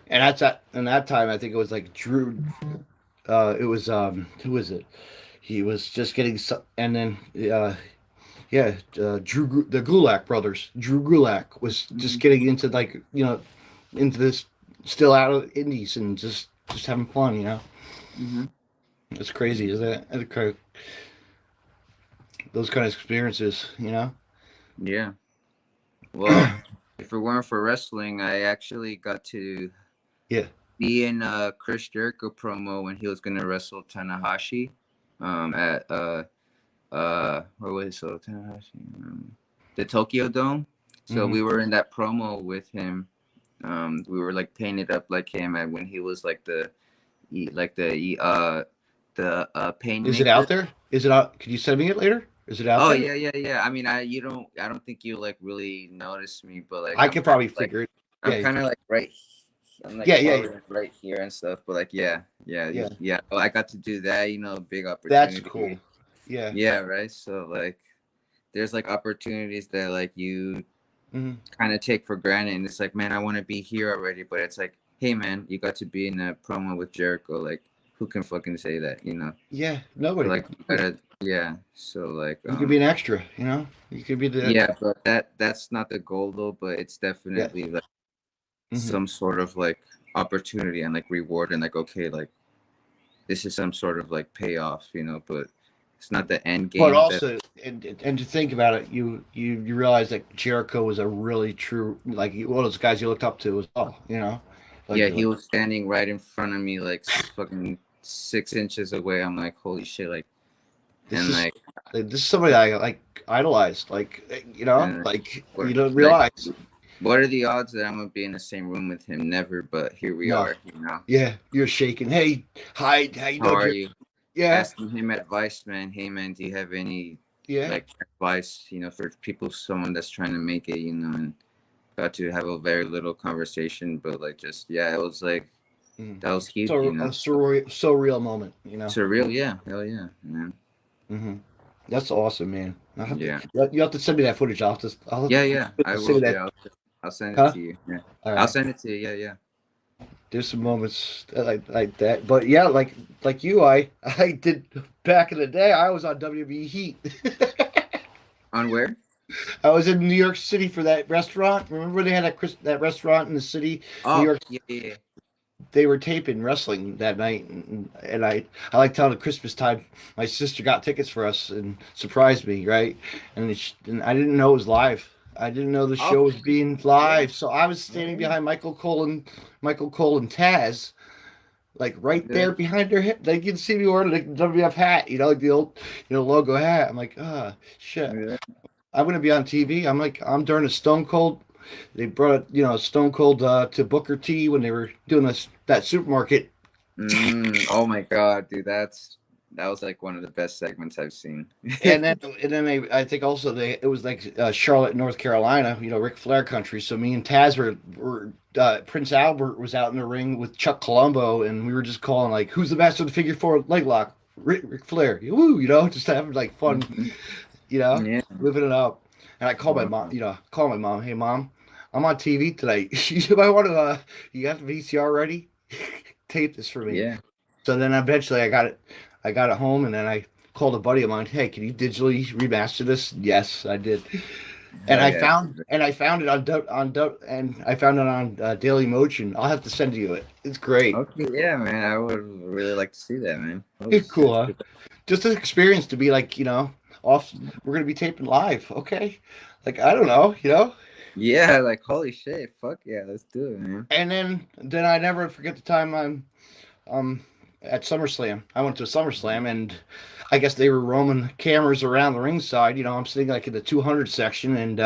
And that's at and that time I think it was like Drew. It was who was it? He was just getting and then Drew the Gulak brothers. Drew Gulak was just getting into like into this still out of indies and just having fun. Mm-hmm. It's crazy, isn't it? Those kind of experiences. Yeah. Well, if it weren't for wrestling, I actually got to be in Chris Jericho promo when he was gonna wrestle Tanahashi at where was it? Tanahashi? The Tokyo Dome. So we were in that promo with him. We were like painted up like him and when he was like the pain. Is it out there? Is it out? Could you send me it later? Is it out there? Yeah. I mean, I don't think you like really noticed me, but like I could probably figure it. I'm kind of like right. I'm like right here and stuff, but like yeah. Oh, I got to do that, big opportunity. That's cool. Yeah. Yeah, right. So like, there's like opportunities that like you kind of take for granted, and it's like, man, I want to be here already, but it's like, hey, man, you got to be in a promo with Jericho, like. Who can fucking say that, Yeah, nobody. Like, so like you could be an extra, You could be the. Yeah, but that's not the goal though. But it's definitely like some sort of like opportunity and like reward and like okay, like this is some sort of like payoff, But it's not the end game. But also, and to think about it, you realize that Jericho was a really true like one of those guys you looked up to as well, Like, he was standing right in front of me, like fucking 6 inches away. I'm like, holy shit, like, this is somebody I like idolized, like, like you don't realize. Like, what are the odds that I'm gonna be in the same room with him? Never, but here we are, Yeah, you're shaking. Hey, hi, how you doing? How are you? Yeah. Asking him advice, man. Hey, man, do you have any like advice, for someone that's trying to make it, and got to have a very little conversation, but like just it was like that was huge. A surreal moment, Surreal, yeah, hell yeah, man. That's awesome, man. You have to send me that footage. I'll I will. I'll send it to you. Yeah, right. I'll send it to you. Yeah. There's some moments like that, but yeah, like you, I did back in the day. I was on WWE Heat. On where? I was in New York City for that restaurant. Remember when they had that restaurant in the city? New York. Yeah. They were taping wrestling that night, and I like telling at Christmas time, my sister got tickets for us and surprised me, right? And I didn't know it was live. I didn't know the show was being live, so I was standing behind Michael Cole and Taz, like right there behind their hip. They can see me wearing the WWF hat, like the old, logo hat. I'm like, shit. Yeah. I'm gonna be on TV. I'm during a Stone Cold. They brought Stone Cold to Booker T when they were doing that supermarket. Oh my god, dude, that was like one of the best segments I've seen. and then I think also it was like Charlotte, North Carolina, Ric Flair country. So me and Taz were Prince Albert was out in the ring with Chuck Colombo, and we were just calling like, who's the master of the figure four leg lock? Ric Flair. Woo, just having like fun. Living it up. And I call my mom, hey mom, I'm on TV tonight. You might want to, you got the VCR ready? Tape this for me. Yeah. So then eventually I got it home, and then I called a buddy of mine, hey, can you digitally remaster this? Yes, I did. And I found it on Daily Motion. I'll have to send you it. It's great. Okay, yeah, man. I would really like to see that, man. It's cool, huh? Just an experience to be like, off. We're gonna be taping live. Okay, like I don't know, you know. Yeah, like holy shit, fuck yeah, let's do it, man. And then I never forget the time I'm at SummerSlam. I went to SummerSlam, and I guess they were roaming cameras around the ringside. You know, I'm sitting like in the 200 section, and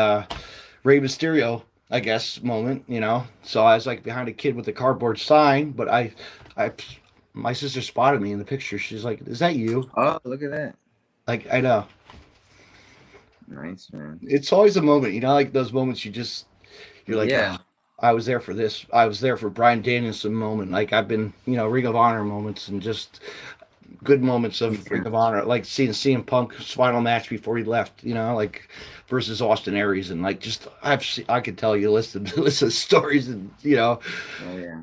Rey Mysterio, I guess, moment. You know, so I was like behind a kid with a cardboard sign, but I, my sister spotted me in the picture. She's like, "Is that you?" Oh, look at that. Like I know. Nice, man. It's always a moment, you know, like those moments you're like, Yeah. "Oh, I was there for this. I was there for Brian Danielson moment. Like I've been, you know, Ring of Honor moments and just good moments of Ring of Honor, like seeing CM Punk's final match before he left, you know, like versus Austin Aries, and like just I could tell you listen of stories, and you know, Oh yeah.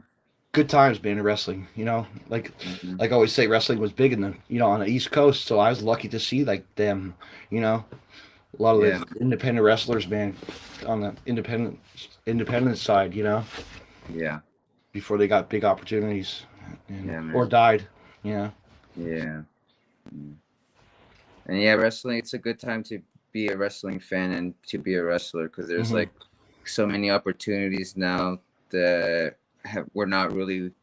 good times being in wrestling, you know, like Mhm. like I always say, wrestling was big in the, you know, on the East Coast, so I was lucky to see like them, you know, a lot of Yeah. the independent wrestlers, man, on the independent side, you know, Yeah. before they got big opportunities, and, Yeah, man. or died, you know. Yeah. Mm. And yeah, wrestling, it's a good time to be a wrestling fan and to be a wrestler, because there's Mhm. like so many opportunities now that were not really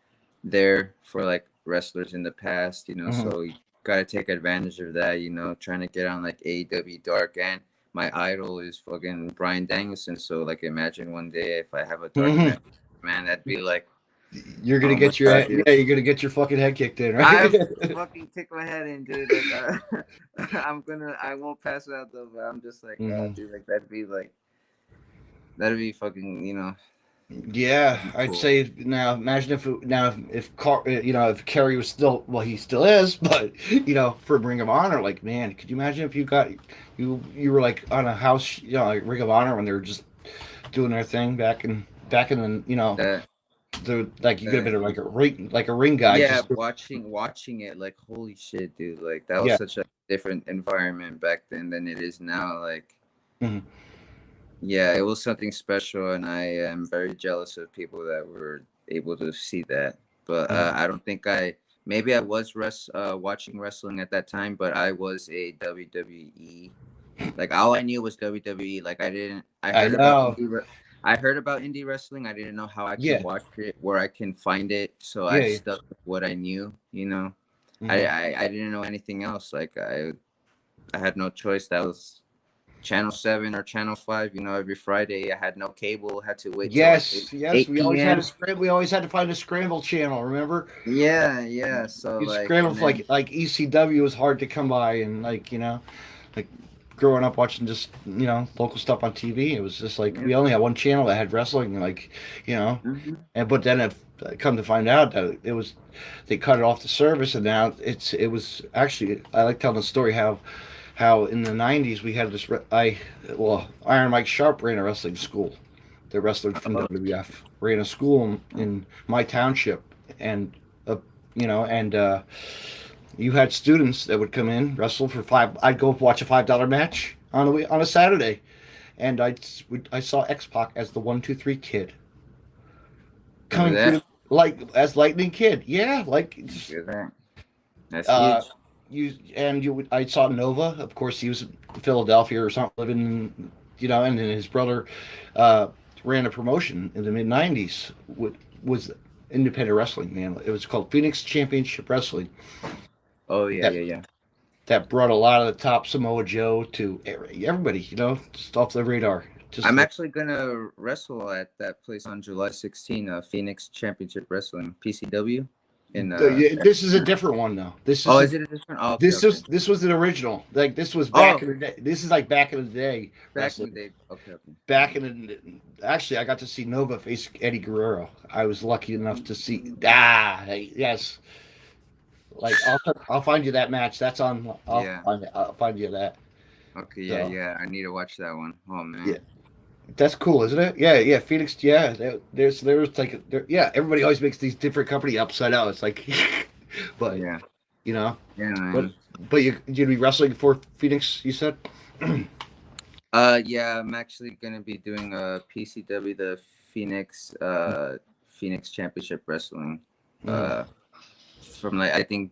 there for like wrestlers in the past, you know. Mhm. So you gotta take advantage of that, you know, trying to get on like AEW Dark. And my idol is fucking Brian Danielson, so like imagine one day if I have a dark Mhm. match, man, that'd be like, You're gonna oh my get your god, head, dude. yeah, you're gonna get your fucking head kicked in, I right? fucking kick my head in, dude. Like, I won't pass out though, but I'm just like, Mhm. dude, like that'd be fucking, you know, Yeah, I'd cool. say now. Imagine you know, if Kerry was still, well, he still is, but you know, for Ring of Honor, like, man, could you imagine if you were like on a house, you know, like Ring of Honor when they were just doing their thing back in the, you know, That the like you could have that been like a ring guy, yeah, just watching it, like holy shit, dude. Like that was yeah. such a different environment back then than it is now. Like, Mhm. yeah, it was something special, and I am very jealous of people that were able to see that. But Mhm. I don't think maybe I was watching wrestling at that time, but I was a WWE. Like all I knew was WWE. Like I didn't. I know. I heard about indie wrestling. I didn't know how I could Yeah, watch it, where I can find it. So I yeah. stuck with what I knew. You know, Mhm. I didn't know anything else. Like I had no choice. That was Channel 7 or Channel 5. You know, every Friday I had no cable. Had to wait till like Yes. 8 We always had p.m. a scramble. We always had to find a scramble channel. Remember? Yeah, yeah. So You like, scramble and for then like ECW was hard to come by, and like, you know, like growing up watching just, you know, local stuff on TV. It was just like yeah. we only had one channel that had wrestling, like, you know, Hmm. and but then it come to find out that it was they cut it off the service, and now it was actually, I like telling the story how in the '90s we had this Iron Mike Sharp ran a wrestling school. The wrestler from Oh, WWF ran a school in my township, and you know, and you had students that would come in, wrestle for five. I'd go watch a $5 match on a Saturday, and I saw X Pac as the 1, 2, 3 kid look at coming through that. the, like as Lightning Kid. Yeah, like just, Look at that. That's uh, huge. I saw Nova. Of course, he was in Philadelphia or something, living, you know, and then his brother uh, ran a promotion in the mid '90s. Was independent wrestling, man. It was called Phoenix Championship Wrestling. Oh yeah, That yeah, yeah. that brought a lot of the top Samoa Joe to everybody, you know, just off the radar. Just I'm like, actually gonna wrestle at that place on July 16. Phoenix Championship Wrestling, PCW. In yeah, this is a different one though. oh, is it a different? Oh, okay, okay. This was an original. Like this was back Oh, in the day. This is like back in the day back in the wrestling. day. Okay, okay. Back in the actually, I got to see Nova face Eddie Guerrero. I was lucky enough to see. Yes. Like I'll find you that match. That's on. Yeah. I'll find you that. Okay, yeah, So yeah. I need to watch that one. Oh yeah, man. that's cool, isn't it? Yeah. Phoenix. Yeah, there was like yeah. Everybody always makes these different company upside out. It's like, but Yeah. you know, Yeah, but man. you'd be wrestling for Phoenix. You said. Yeah. I'm actually gonna be doing a PCW, the Phoenix Championship Wrestling. Mm. From like I think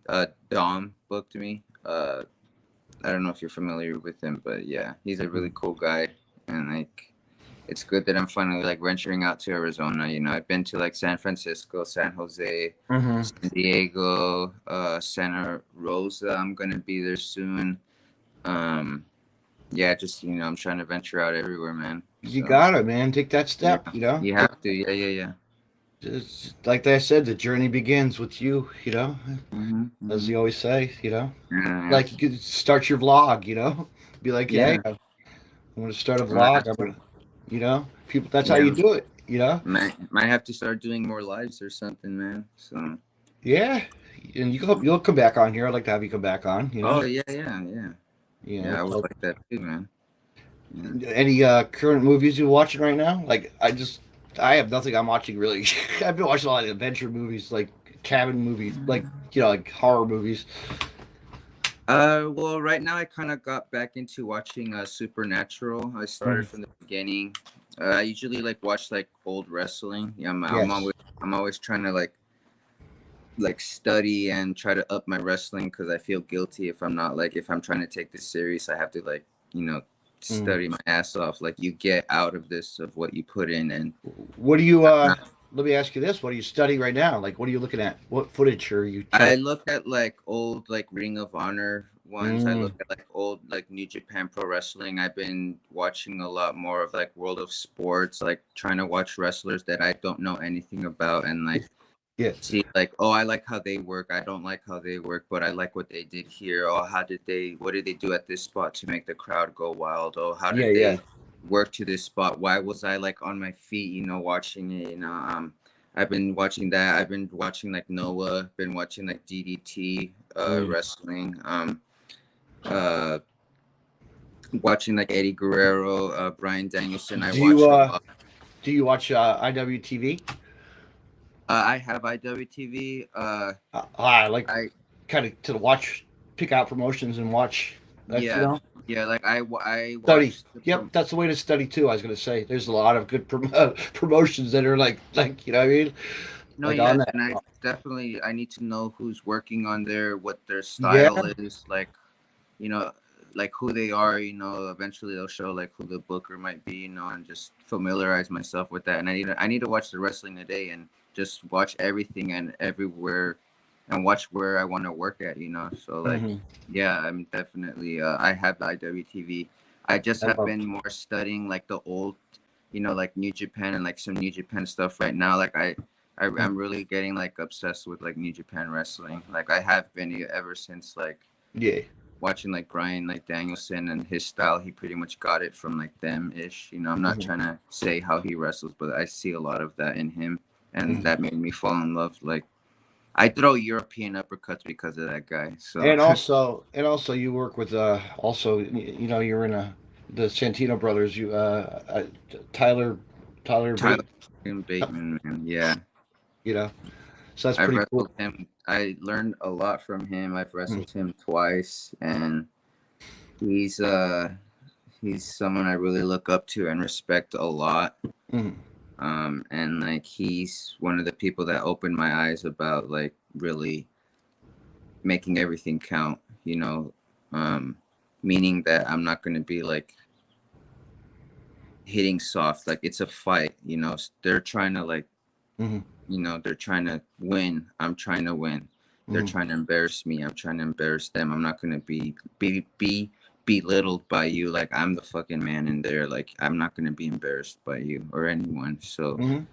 Dom booked me. I don't know if you're familiar with him, but yeah, he's a really cool guy, and like it's good that I'm finally like venturing out to Arizona. You know, I've been to like San Francisco, San Jose, San Diego, Santa Rosa. I'm gonna be there soon. Yeah, just I'm trying to venture out everywhere, man. You So, got it, man. Take that step. yeah, you have to. Yeah. Just like I said, the journey begins with you. As you always say. Yeah, Like you could start your vlog. Be like, hey, yeah. I'm going to start a Might vlog. have to, People. That's how yeah. you do it. Might have to start doing more lives or something, man. So. Yeah, and you'll come back on here. I'd like to have you come back on. Oh yeah. I would like that too, man. Yeah. Any current movies you're watching right now? Like I have nothing I'm watching really. I've been watching a lot of adventure movies, like cabin movies, like like horror movies. Well, right now I kind of got back into watching Supernatural. I started from the beginning. I usually like watch like old wrestling. Yeah, I'm always trying to like study and try to up my wrestling because I feel guilty if I'm not if I'm trying to take this serious. I have to study my ass off. Like you get out of this of what you put in. And what do you let me ask you this: what are you studying right now? Like, what are you looking at? What footage are you? I look at like old Ring of Honor ones. I look at like old New Japan Pro Wrestling. I've been watching a lot more of like World of Sports, like trying to watch wrestlers that I don't know anything about and see oh, I like how they work. I don't like how they work, but I like what they did here. Oh, what did they do at this spot to make the crowd go wild? Oh, how did they work to this spot? Why was I on my feet, watching it? I've been watching that. I've been watching Noah, been watching DDT wrestling. Watching Eddie Guerrero, Bryan Danielson. Do you watch IWTV? I have IWTV. I like kind of to pick out promotions and watch. Yeah, I study. Yep, that's the way to study too. I was going to say, there's a lot of good promotions that are like you know what I mean. No, and I need to know who's working on what their style is, who they are. Eventually they'll show who the booker might be, and just familiarize myself with that. And I need to watch the Wrestling Today and just watch everything and everywhere and watch where I want to work at, So yeah, I'm definitely I have the IWTV. I just have been more studying the old, New Japan and some New Japan stuff right now. I'm really getting obsessed with New Japan wrestling. I have been ever since watching Bryan Danielson and his style. He pretty much got it from them ish. I'm not trying to say how he wrestles, but I see a lot of that in him, and that made me fall in love. I throw European uppercuts because of that guy. So and also you work with you're in the Santino brothers. You Tyler Bateman, man. Yeah. So that's pretty cool. Him. I learned a lot from him. I've wrestled him twice, and he's someone I really look up to and respect a lot. And he's one of the people that opened my eyes about really making everything count, meaning that I'm not going to be hitting soft. It's a fight, they're trying to they're trying to win. I'm trying to win. They're trying to embarrass me. I'm trying to embarrass them. I'm not going to be belittled by you. I'm the fucking man in there. I'm not going to be embarrassed by you or anyone. So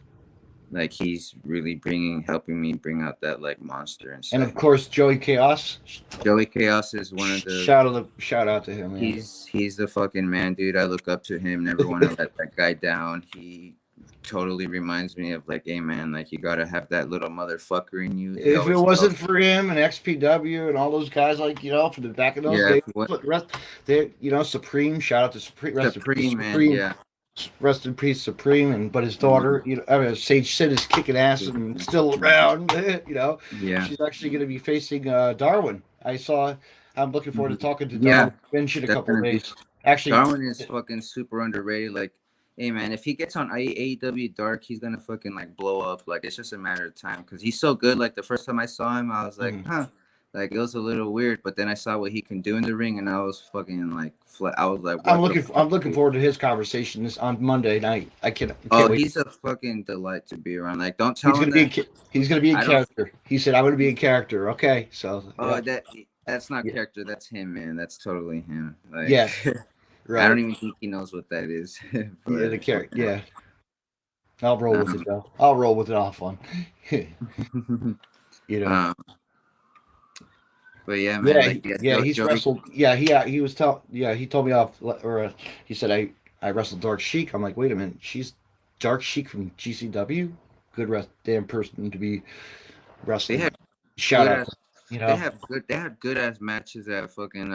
he's really helping me bring out that monster inside. And of course, Joey Chaos. Joey Chaos is one of the shout out to him. Man. He's the fucking man, dude. I look up to him. Never want to let that guy down. He totally reminds me of hey man, you gotta have that little motherfucker in you. If it wasn't for him and XPW and all those guys from the back of those days, Supreme, shout out to Supreme, rest in peace, Supreme, but his daughter, Sage Sid is kicking ass and still around. She's actually going to be facing Darwin. I'm looking forward to talking to Darwin. Mentioned a couple of days. Actually, Darwin is fucking super underrated. Hey man, if he gets on AEW Dark, he's gonna fucking blow up. It's just a matter of time because he's so good. The first time I saw him, I was Like it was a little weird, but then I saw what he can do in the ring, and I was fucking like, I was like, I'm looking forward to his conversation this on Monday night. I can't wait. He's a fucking delight to be around. Like, don't tell him he's gonna be in character. He said, "I'm gonna be in character." Okay, so that's not character. That's him, man. That's totally him. Like, yeah, right. I don't even think he knows what that is. Yeah, the character. Yeah, I'll roll with it though. I'll roll with it all fun. You know. But yeah, man. He's wrestled. Yeah, he was he told me off, or he said I wrestled Dark Sheik. I'm like, wait a minute, she's Dark Sheik from GCW. Good damn person to be wrestling. Shout out, you know. They had good ass matches at fucking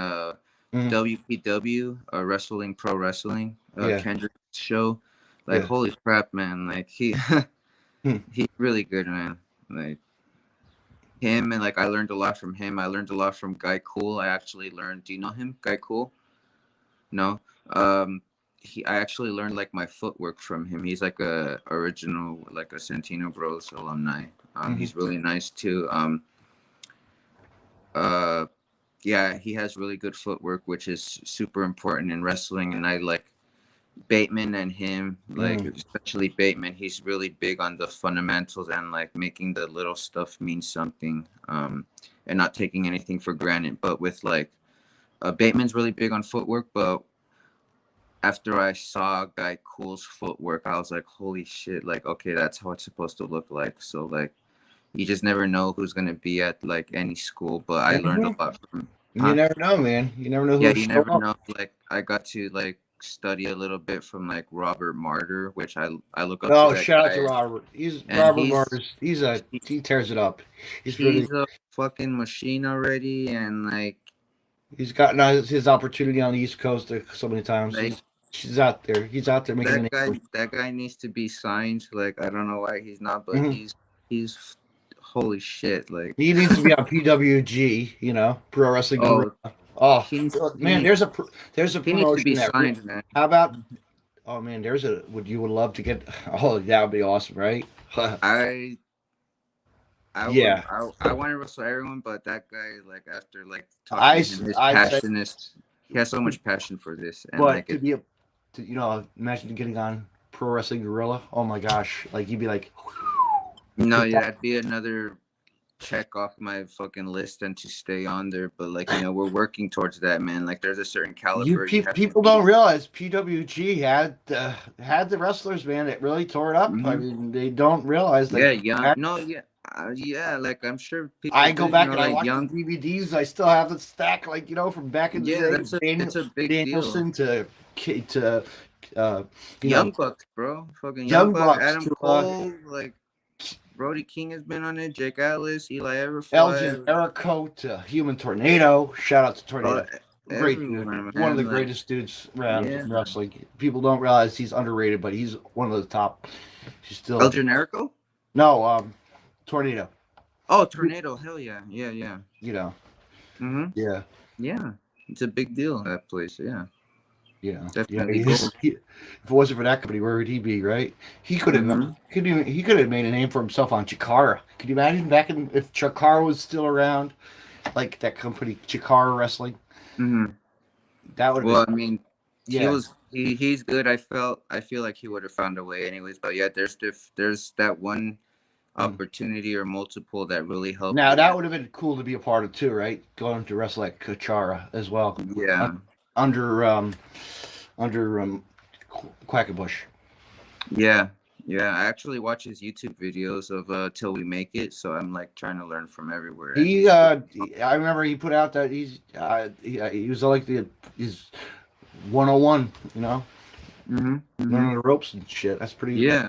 WPW, Wrestling Pro Wrestling, Kendrick's show. Like, holy crap, man! Like he's really good, man. Like. Him and like I learned a lot from him. I learned a lot from Guy Cool. I actually learned. Do you know him, Guy Cool? No. I actually learned like my footwork from him. He's like a original like a Santino Bros alumni. He's really nice too. He has really good footwork, which is super important in wrestling. And I like Bateman and him, like especially Bateman, he's really big on the fundamentals and like making the little stuff mean something, and not taking anything for granted. But with like Bateman's really big on footwork, but after I saw Guy Cool's footwork, I was like, holy shit, like okay, that's how it's supposed to look like. So like you just never know who's gonna be at like any school, but I learned a lot from him. You never know, man. You never know who. Yeah, you never know. Like I got to like study a little bit from like Robert Martyr, which I look up. Oh, shout out to Robert. Robert Martyr. He tears it up. He's a fucking machine already, and like he's gotten his opportunity on the East Coast so many times. Like, he's out there. He's out there making that guy needs to be signed. Like I don't know why he's not, but he's holy shit. Like he needs to be on PWG. You know, Pro Wrestling. Oh man, there's a promotion needs to be signed, man. How about? Oh man, you would love to get? Oh, that would be awesome, right? I want to wrestle everyone, but that guy, like after like talking to him, he has so much passion for this. And but like imagine getting on Pro Wrestling Guerrilla. Oh my gosh, like you'd be like, no, yeah, that'd be another check off my fucking list and to stay on there, but like we're working towards that, man. Like there's a certain caliber. People don't realize PWG had the wrestlers, man, that really tore it up. I mean, they don't realize that. Like I'm sure people. I go back and I watch the DVDs. I still have the stack, like from back in the day. That's a big Danielson deal. to Young Bucks, bro. Fucking Young Bucks, Adam Cole, like. Brody King has been on it. Jake Atlas, Eli Everfly, Elgin Jericho to Human Tornado. Shout out to Tornado. Great dude. One of the greatest dudes around in wrestling. People don't realize he's underrated, but he's one of the top. He's still El Generico? No, Tornado. Oh, Tornado. Hell yeah. Yeah. Yeah. Yeah. It's a big deal, that place. Yeah. Yeah, definitely. If it wasn't for that company, where would he be? Right? He could have. He could have made a name for himself on Chikara. Could you imagine if Chikara was still around, like that company, Chikara Wrestling? That would. Well, I mean, he's good. I feel like he would have found a way, anyways. But yeah, there's that one opportunity or multiple that really helped. Now that would have been cool to be a part of too, right? Going to wrestle like Chikara as well. Yeah. Under Quackenbush. Yeah. I actually watch his YouTube videos of Till We Make It, so I'm like trying to learn from everywhere. I remember he put out that he was like his 101, learning the ropes and shit. That's pretty. Yeah.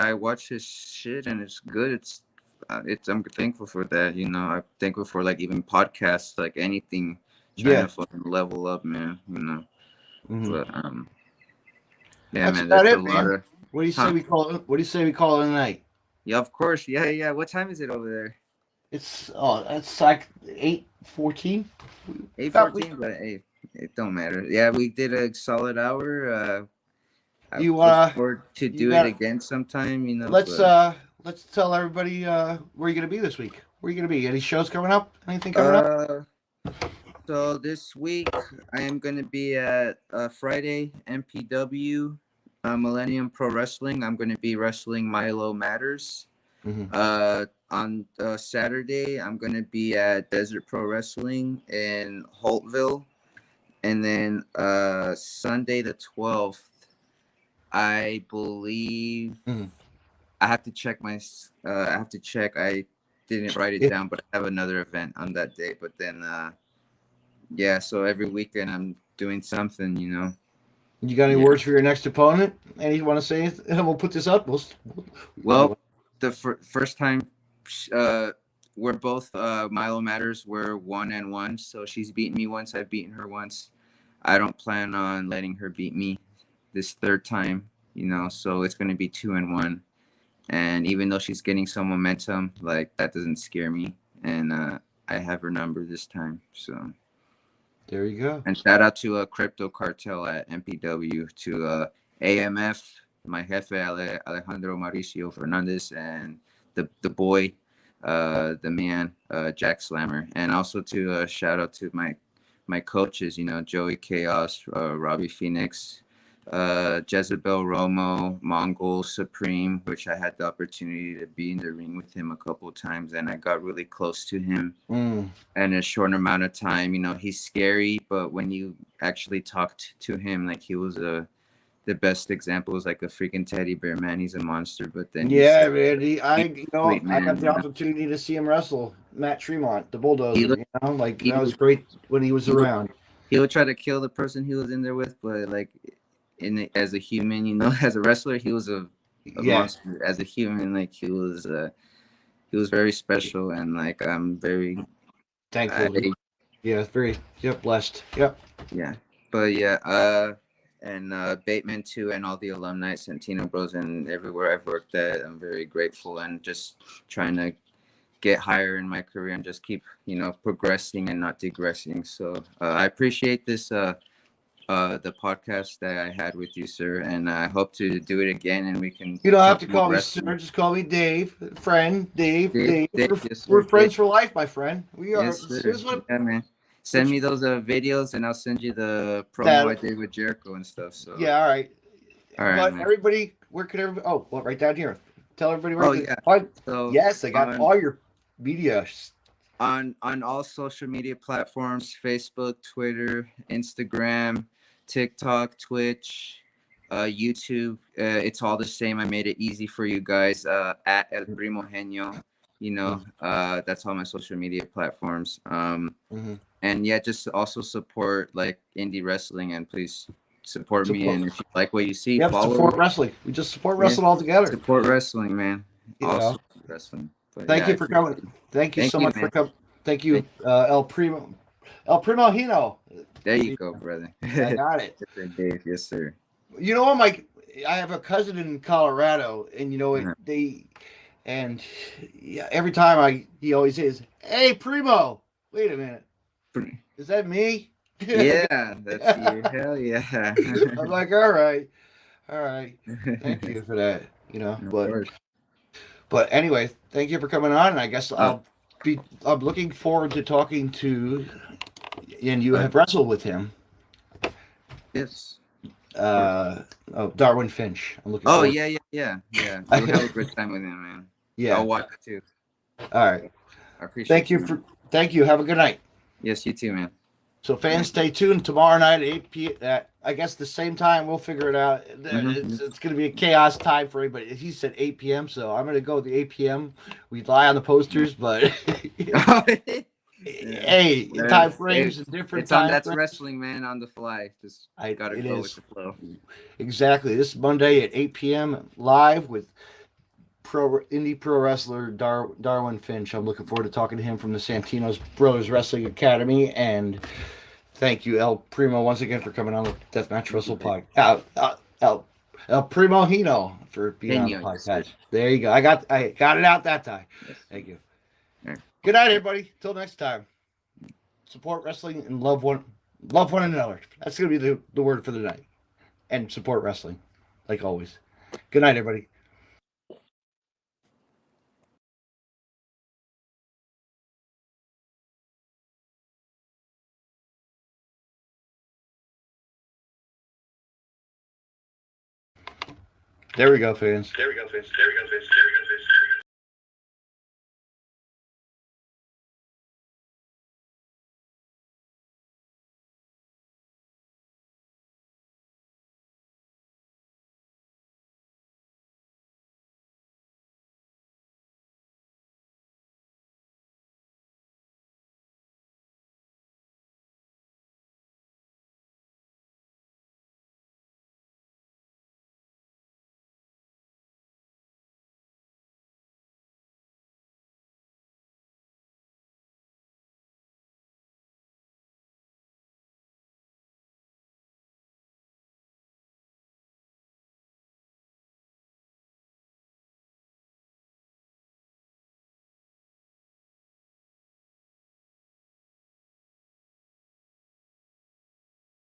I watch his shit and it's good. I'm thankful for that. I'm thankful for like even podcasts, like anything. Trying to fucking level up, man. But that's man, that's a lot of. What do you say we call it? What do you say we call it tonight? Yeah, of course. Yeah. What time is it over there? It's like 8:14. 8:14, but hey, it don't matter. Yeah, we did a solid hour. I look forward to do it again sometime. Let's tell everybody where you're gonna be this week. Where are you gonna be? Any shows coming up? Anything coming up? So this week I am going to be at Friday MPW Millennium Pro Wrestling. I'm going to be wrestling Milo Matters. On Saturday I'm going to be at Desert Pro Wrestling in Holtville, and then Sunday the 12th, I believe. I have to check I didn't write it down, but I have another event on that day. But then yeah, so every weekend I'm doing something, you know. You got any words for your next opponent? Any you want to say? We'll put this up. Well, the first time we're both Milo Matters, we're 1-1. So she's beaten me once, I've beaten her once. I don't plan on letting her beat me this third time, you know, so it's going to be 2-1. And even though she's getting some momentum, like, that doesn't scare me. And I have her number this time, so. There you go. And shout out to Crypto Cartel at MPW, to AMF, my jefe Alejandro Mauricio Fernandez, and the boy, the man, Jack Slammer. And also to shout out to my coaches, you know, Joey Chaos, Robbie Phoenix, Jezebel Romo, Mongol Supreme, which I had the opportunity to be in the ring with him a couple of times, and I got really close to him in a short amount of time. You know, he's scary, but when you actually talked to him, like, he was the best example. Was like a freaking teddy bear, man. He's a monster. But then man, I got the opportunity to see him wrestle Matt Tremont, the bulldozer. That was great when he was around. He would try to kill the person he was in there with, but like, as a human, you know, as a wrestler, he was a monster. As a human, like, he was very special, and like, I'm very thankful. Very blessed. Yep. Yeah, but yeah, and Bateman too, and all the alumni, Santino Bros, and everywhere I've worked at, I'm very grateful, and just trying to get higher in my career and just keep, you know, progressing and not digressing. So I appreciate this. The podcast that I had with you, sir, and I hope to do it again, and we can. You don't have to call me sir, just call me Dave, friend, Dave. We're friends for life, my friend. We are. Yeah, man. Send me those videos, and I'll send you the promo I did with Jericho and stuff. So yeah, all right. But man. Everybody, where could everybody? Oh, well, right down here. Tell everybody where. Oh yeah. So, yes, I got all your media. On all social media platforms: Facebook, Twitter, Instagram, TikTok, Twitch, YouTube. It's all the same. I made it easy for you guys. At ElPrimohenio, you know, that's all my social media platforms. And yeah, just also support like indie wrestling, and please support me. And if you like what you see, follow. Support wrestling. We just support wrestling all together. Support wrestling, man. Also wrestling. But thank you for coming. Thank you so much for coming. Thank you, ElPrimohenio. There you go, brother. I got it. Dave, yes, sir. You know, I have a cousin in Colorado, and you know every time he always says, "Hey, Primo, wait a minute, is that me?" Yeah, that's you. Hell yeah. I'm like, all right. Thank you for that. You know, but anyway, thank you for coming on, and I guess I'm looking forward to talking to. And you have wrestled with him. Yes. Darwin Finch. I'm looking. Yeah. We'll have a good time with him, man. Yeah. I'll watch it too. All right. I appreciate Thank you. Have a good night. Yes, you too, man. So fans, stay tuned tomorrow night at 8 p.m. At, I guess the same time. We'll figure it out. It's going to be a chaos time for everybody. He said 8 p.m., so I'm going to go with the 8 p.m. We lie on the posters, but hey, time frames and different time. That's wrestling, man, on the fly. Just gotta go with the flow. Exactly. This Monday at 8 p.m. live with indie pro wrestler Darwin Finch. I'm looking forward to talking to him from the Santino's Brothers Wrestling Academy. And thank you, El Primo, once again for coming on the Deathmatch Wrestle podcast. ElPrimohenio for being on the podcast. There you go. I got it out that time. Yes. Thank you. Good night, everybody. Till next time. Support wrestling and love one another. That's gonna be the word for the night. And support wrestling, like always. Good night, everybody. There we go, fans.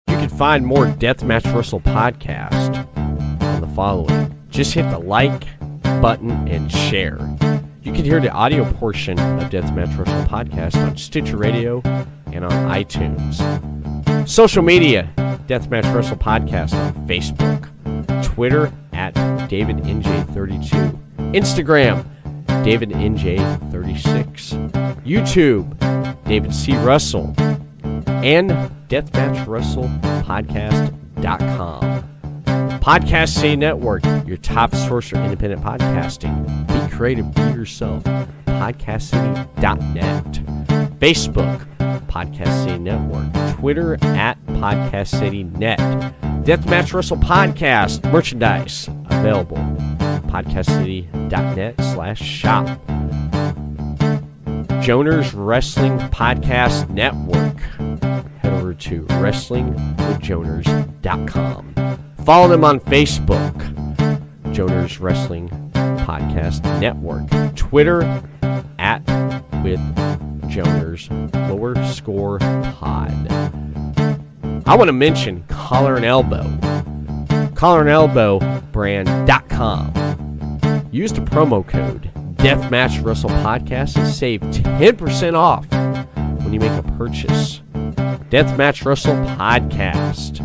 You can find more Deathmatch Wrestle podcast on the following. Just hit the like button and share. You can hear the audio portion of Deathmatch Wrestle podcast on Stitcher Radio and on iTunes. Social media, Deathmatch Wrestle podcast on Facebook, Twitter at DavidNJ32, Instagram, DavidNJ36, YouTube, David C. Russell, and DeathmatchWrestlePodcast.com. Podcast City Network, your top source for independent podcasting. Be creative, be yourself. PodcastCity.net. Facebook, Podcast City Network. Twitter at Podcast City Net. Deathmatch Wrestle Podcast merchandise available. PodcastCity.net/shop. Joners Wrestling Podcast Network. Head over to WrestlingWithJoners.com. Follow them on Facebook, Joners Wrestling Podcast Network. Twitter at with Joners _pod. I want to mention Collar and Elbow. CollarandelbowBrand.com. Use the promo code Deathmatch Wrestle Podcast and save 10% off when you make a purchase. Deathmatch Wrestle Podcast.